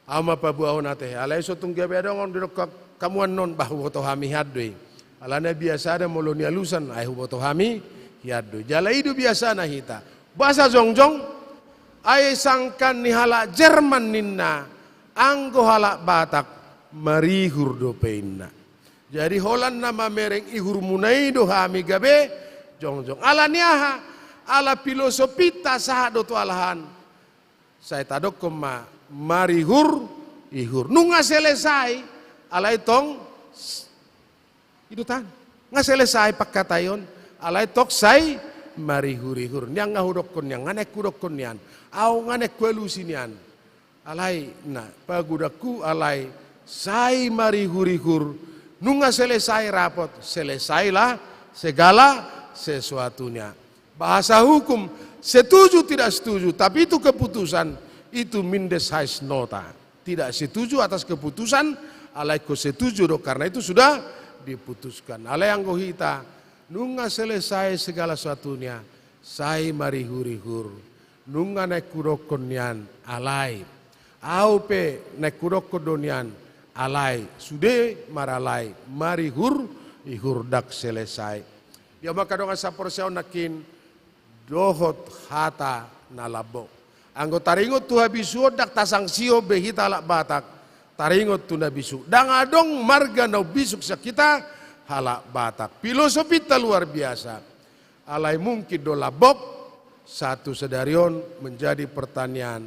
Ama pabuau nate. Alai sotung gabe dongon dirok kamuan non bahu boto hami hadwe. Alana biasa ada molonia lusan ai boto hami hiadwe. Jala itu biasa na hita. Bahasa jongjong. Ay sangkan ni halak Jerman ninna, anggo halak Batak marihur do peinna. Jadi holan nama mereng ihur munai do hami gabe jongjong. Ala niaha, ala filosofita sah do tu alahan. Saya tadok koma marihur ihur. Nunga selesai, ala itong idutan. Nga selesai pakkatayon, ala itok say marihur-ihur. Niang ngahudokon yang nganek kudokon nian. Au nganek kuelusinian. Alai na pagudaku alai sai marihur-ihur. Nunga selesai rapot, selesailah segala sesuatunya. Bahasa hukum setuju tidak setuju, tapi itu keputusan itu mindes hais nota. Tidak setuju atas keputusan, alai ko setuju do karena itu sudah diputuskan. Alai anggo hita nunga selesai segala sesuatunya, sai marihur-ihur. Nunga naik kurokon nian alai. Au pe naik kurokon donian alai. Sude maralai. Marihur ihur dak selesai. Dia maka donga saporsiaw nakin dohot hata nalabo. Anggo taringot tu habisu dak tasang sio behita alak Batak. Taringot tu nabisu. Dang adong marga nau bisuk sakita halak Batak. Filosofi luar biasa. Alai mungkin do labok. Satu sedarion menjadi pertanian.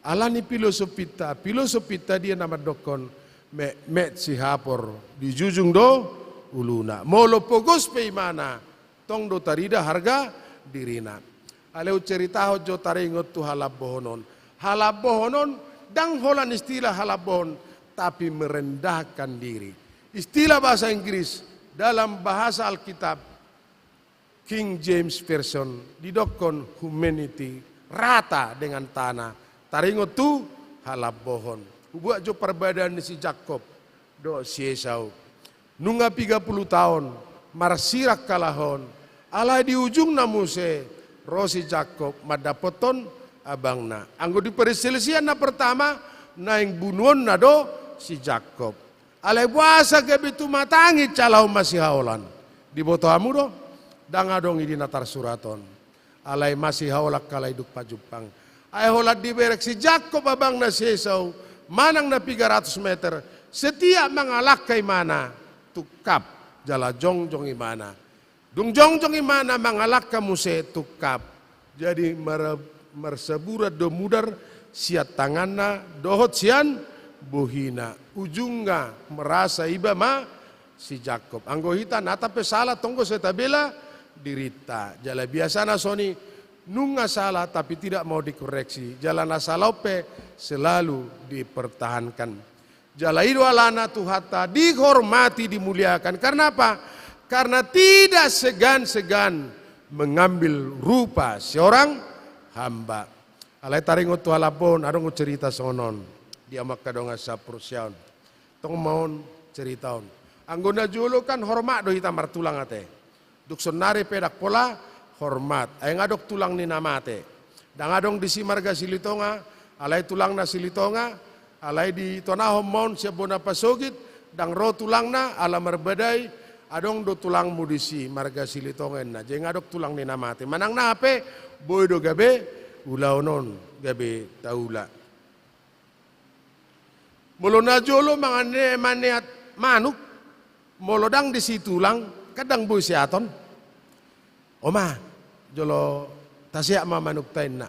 Alani filosofita dia nama dokon met si hapor di jujung do uluna. Molo pogos pe mana tong do tarida harga dirina. Aleu cerita hojo taringot tu halabohonon. Halabohonon dang holan istilah halabon tapi merendahkan diri. Istilah bahasa Inggris dalam bahasa Alkitab King James Version didokon humanity rata dengan tanah. Taringot tu halap bohon. Buat jo perbedaan si Jakob do si Esau. Nunga 30 tahun marsirak kalahon. Alai di ujung namuse rosi Jakob madapoton abangna. Anggo di perselisihan na pertama naing bunuon na do si Jakob. Alai puasa kebitu matangi calau masih haolan. Di botohamu do. Dangadong idi natar suraton. Alai masih haolak kalai duk pajupang. Ay holat diberek si Jakob abang na si Esau. Manang na 300 meter. Setiap mangalak kay mana. Tukap. Jala jongjong imana. Dung jongjong imana mangalak kamu se tukap. Jadi merseburat do mudar. Siat tanganna dohot sian buhina. Ujungnya merasa iba ma si Jakob. Anggo hita nata pe salah tonggo setabela. Dirita. Jala biasa na soni nunga salah tapi tidak mau dikoreksi. Jala na salaupe selalu dipertahankan. Jala itu alana tuhata dihormati dimuliakan. Karena apa? Karena tidak segan-segan mengambil rupa seorang hamba. Alai taringot tu halapon adong cerita sonon. Dia maka donga sapursiaun. Tong maun ceritaun. Anggona julo kan hormat do hita martulang ate. Duk sonare pedak pola hormat. Ay ngadok tulang ni namate. Dangadong di simarga silitonga, alai tulang na silitonga, alai di tonahom mon siya bona pasogit, dang ro tulang na ala merbedai, adong do tulang mudisi marga silitongen na jeng adok tulang ni namate manang nape boy do gabe ulaw non gabe taula molo na jolo mga maniat manuk molodang di situlang kadang boy si aton oma jolo tasya ma manuk tain na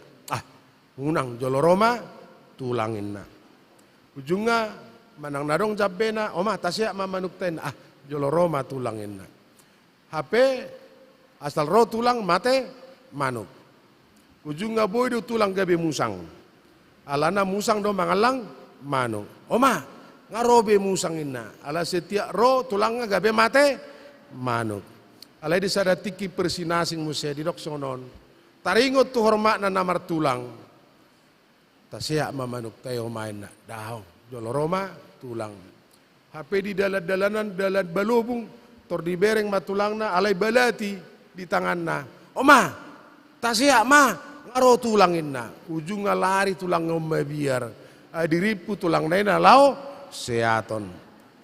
unang jolo Roma tulangin na ujungnya manang nadong jabbe na oma tasya ma manuk tain na jolo Roma tulangin na HP asal ro tulang mate manuk ujungnya boy do tulang gabe musang alana musang do mangalang manuk oma ngarobe musang inna ala setiap ro tulangnya gabe mate manuk alai di sada tiki persinasing musia di dok sonon taringot tu hormat na namar tulang tasya mamanuk tayo main na dahaw jolo Roma tulang HP di dalan-dalanan dalan balubung tor di bereng matulang na alai balati di tangan na oma tasya ma ngaro tulangin na ujungnya lari tulang ngomabiar diripu tulang na lao seaton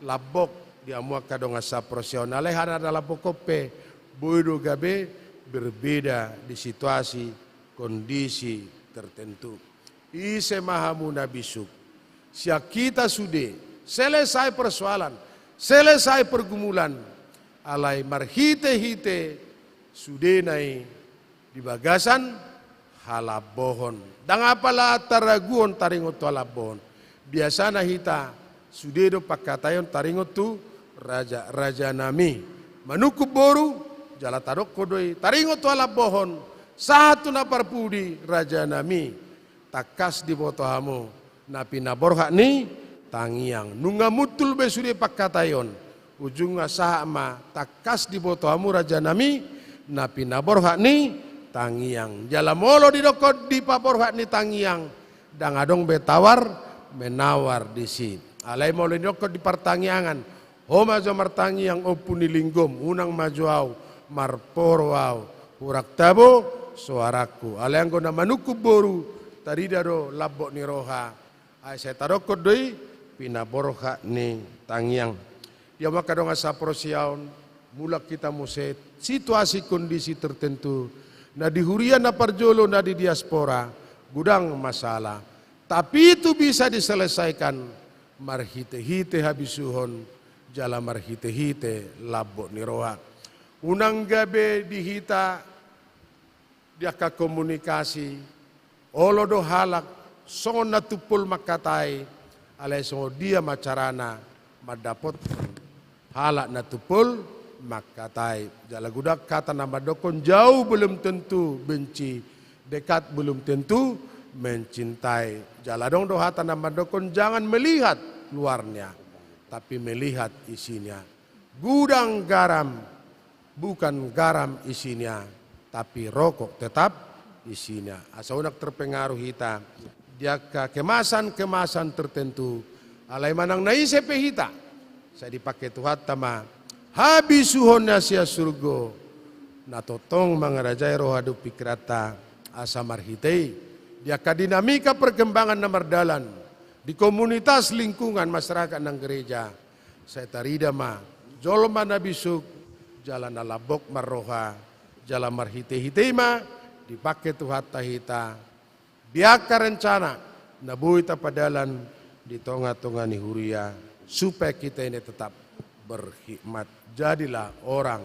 labok diamuak kadong asa profesional hana adalah pokope bodo gabe berbeda di situasi kondisi tertentu ise mahamu nabisuk sia kita sudah selesai persoalan selesai pergumulan alai marhite-hite sudah naik di bagasan halabohon dang apalah taraguon taringot tu halabohon biasana hita sudah do pakatayon taringot tu raja nami manukub boru jala tarok kodoi taringot tu halabohon satu na parpudi raja nami takas di botohamu napi naborha ni tangiang nunga mutul be sudah pakatayon ujungnya sama takas di botohamu raja nami napi naborha ni tangiang jala molo di dokod di paborha ni tangiang dang adong betawar menawar di si alai molo di dokod di pertangiangan homa jo martangiang opuni linggom unang majuau marporwau hurak tabo suaraku alai anggo na manukub boru tarida do labok ni roha ay saya tarokod doi pinaborha ni tangiang ya maka dong asa prosiaon mulak kita muse situasi kondisi tertentu na di hurian na parjolo na di diaspora gudang masalah tapi itu bisa diselesaikan marhite-hite habisuhon jala marhite-hite labok ni roha unang gabe dihita diaka komunikasi olodo halak songon natupul makatai alai songo dia macarana madapot halak natupul makatai jala gudak kata nama dokon jauh belum tentu benci dekat belum tentu mencintai jala dong dohata nama dokon jangan melihat luarnya tapi melihat isinya gudang garam bukan garam isinya tapi rokok tetap isinya asaunak terpengaruh hita dia ke kemasan tertentu alai manang naise hita saya dipakai Tuhan tama habisuhon nasia surgo natotong mangarajai rohadu pikrata asamar hitei dia ka dinamika perkembangan nomor dalan di komunitas lingkungan masyarakat nang gereja saya tarida ma jolma nabisuk jalan alabok marroha jalan marhite-hite ma dipakai Tuhan tahita biaka rencana nabuita padalan di tonga-tonga ni huria supaya kita ini tetap berhikmat jadilah orang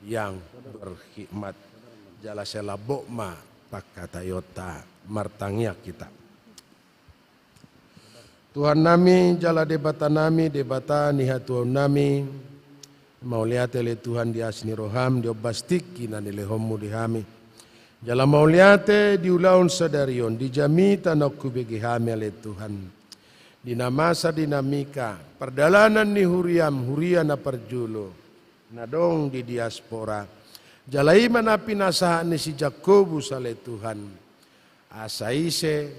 yang berhikmat jala selabok ma pakatayota martangia kita Tuhan nami jala debata nami debata nihatuan nami mau lihat oleh Tuhan di asni roham di obastik kina nile homu di hami jala mau lihat di ulaun sadarion di jami tanokku begi hami oleh Tuhan di namasa dinamika perdalanan ni huriana perjulo nadong di diaspora jalai mana pinasahan ni si Jakobus oleh Tuhan asaise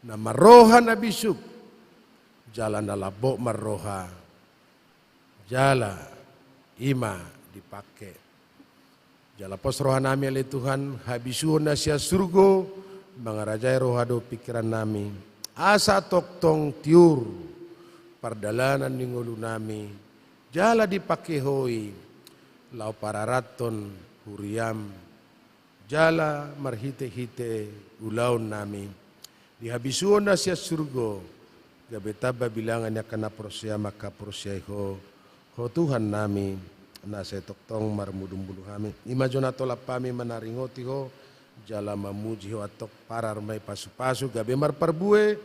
na maroha na bisuk jala na labok maroha jala ima dipakai jala pos roha nami oleh Tuhan habisuhon na siya surgo mangarajai rohado pikiran nami asa toktong tiur perdalanan ningulu nami jala dipakehoi lau pararaton huriam jala marhite-hite ulaun nami dihabisuon na siya surgo gabetaba bilangan niya kana prosya maka prosyaiho ho Tuhan nami nasa toktong marmudum-bulu kami imajo na tolap kami manaringoti ho jala mamuji ho atok parar may pasu-pasu gabe marparbue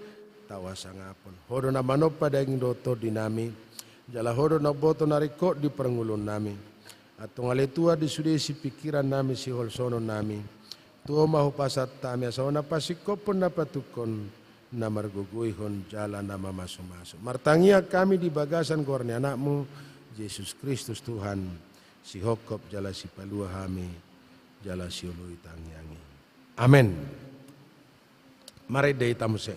tawa sangapon hodo na manop pada ing doto dinami jala hodo na boto nariko di perngulun nami atong aletua di sudesi pikiran nami si holsono nami tuo mahu pasat tami asawana pasikopon na patukon na marguguihon jala na mamaso-maso martangia kami di bagasan gorni anakmu Yesus Kristus Tuhan si hokop jala si palua hami jala si ului tangyangi amin. Mari dei tamuse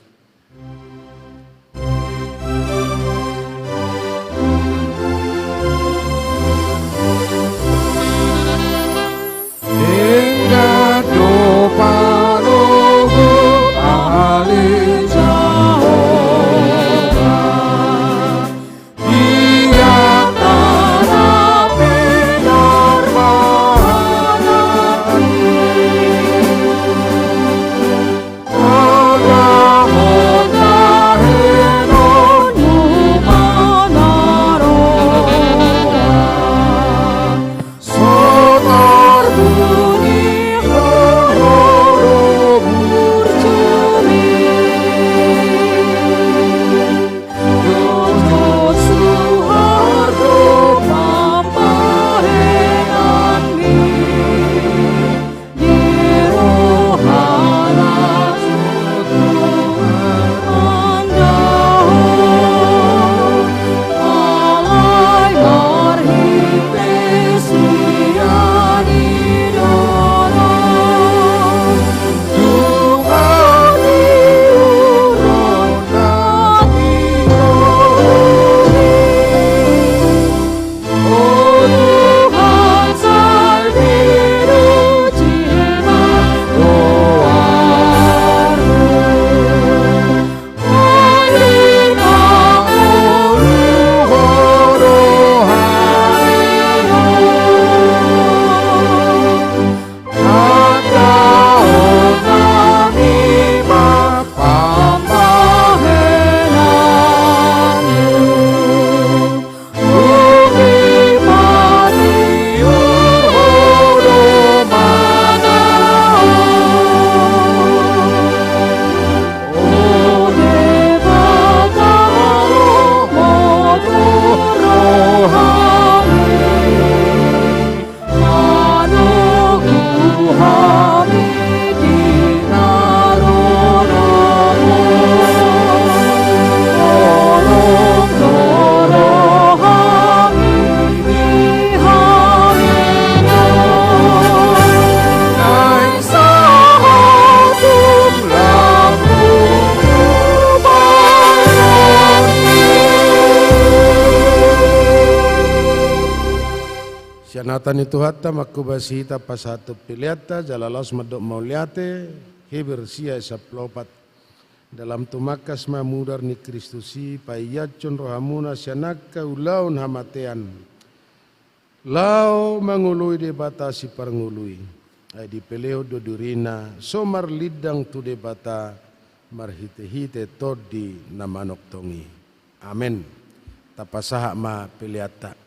hingga doa rohu ahli Jehovah dia tanah benar bahagia Olah henon humanaroa sonar bunyi hororo burjumi Yojot suhardo pampahenami di rohana alai marhipes liani dorong Tuhan diurut nami Oh Tuhan salbiru jimat doamu Olina ulu horohayo Anda onami mapambahenanu Umi maniur hodo manao Oh debata modu rohani Anugu hami dinaronomu Tolong dorohami dihamino Naing sahatum lambung Sianatan itu hatta makubasita pasatu piliata jalalos madok mauliate heber sia saplopat dalam tumakas mamudar ni Kristusi paiyacun rohamuna sianaka ulaun hamatean lau mangului debatasi parngului ai dipeleo dodurina somar lidang tu debata marhite-hite todi namanok tongi amin tapasaha ma piliata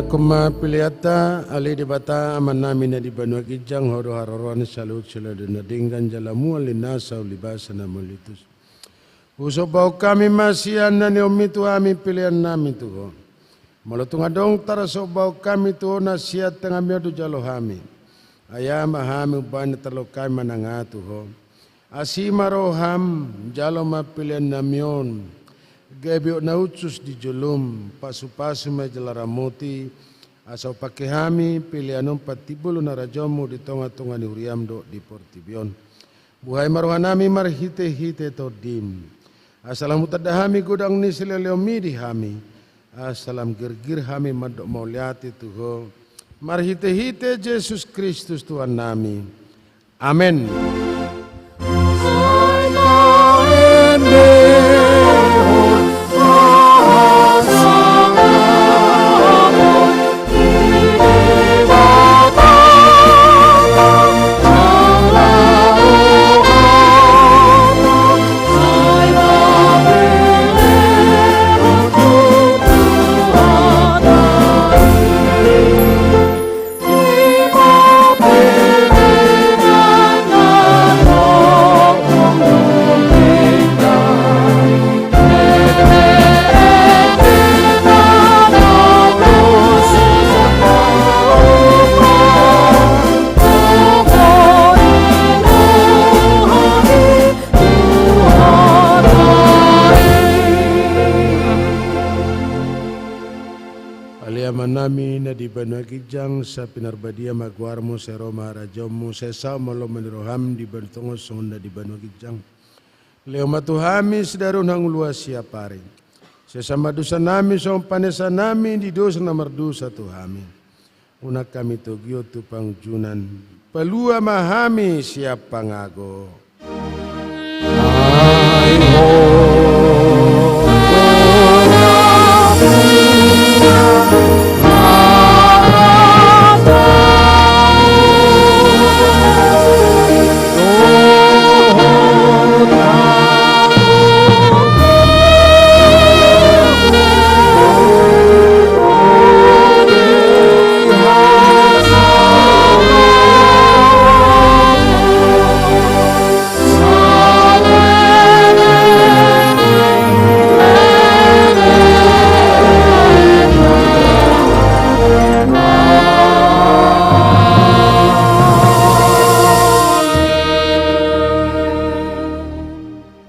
Kuma piliata ali di bata amanami na di banua kijang horo haroran salut sila dinadinggan jalamu alinasa ulibasa na molitus. Uso bau kami masian na ni omitu ami pilihan nami tuho. Malutung adong tara so bau kami tuho na siat tengah miadu jalo hami. Ayam ahami ubani talo kami manangatu ho. Asima roham jalo ma pilihan namion. Gabi na utsus di julum pasu-pasu me jalaramoti asau pakai hami pilihanom patibulu na rajomu di tonga-tonga ni uriam do di portibion. Buhay maruhanami marhite-hite to dim. Asalam utadahami gudang ni sileleomi di hami. Asalam gergir hami madok mauliati tuho. Marhite-hite Yesus Kristus Tuhan nami. Amen. Nami na di banua kijang sa pinarbadia magwarmo sa Roma rajomu sesa malo maniroham di bantungos sonda di banua kijang. Leo matuhami sedarun hang luas siapari. Sesama dosa nami sa panesa nami di dosa nomor dosa tuhami. Unak kami tugyo tupang junan pelua mahami siapa ngago.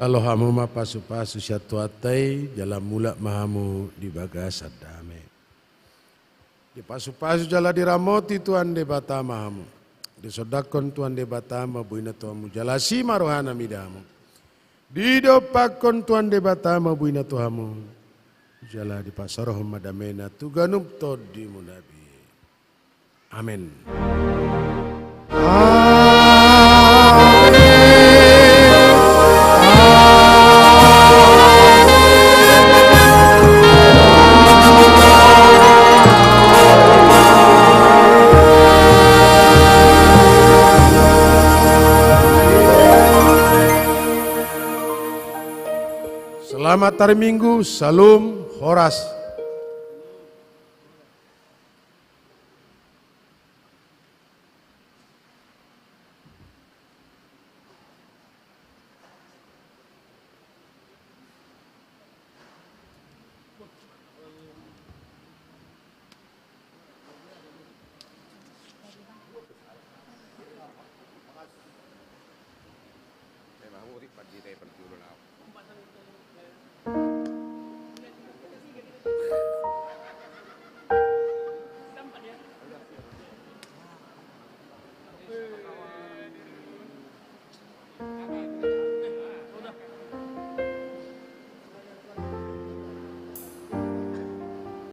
Kalau hamu ma pasu-pasu syatuatai jalan mula mahamu di bagasan damai. Di pasu-pasu jala diramoti Tuhan de batama hamu. Di sodakon Tuhan de batama buina Tuhanmu jala si marohana midamu. Di dopakon Tuhan de batama buina Tuhanmu jala di pasaroh madamena tuganup todi munabi. Amin. Selamat hari Minggu, Salam, Horas.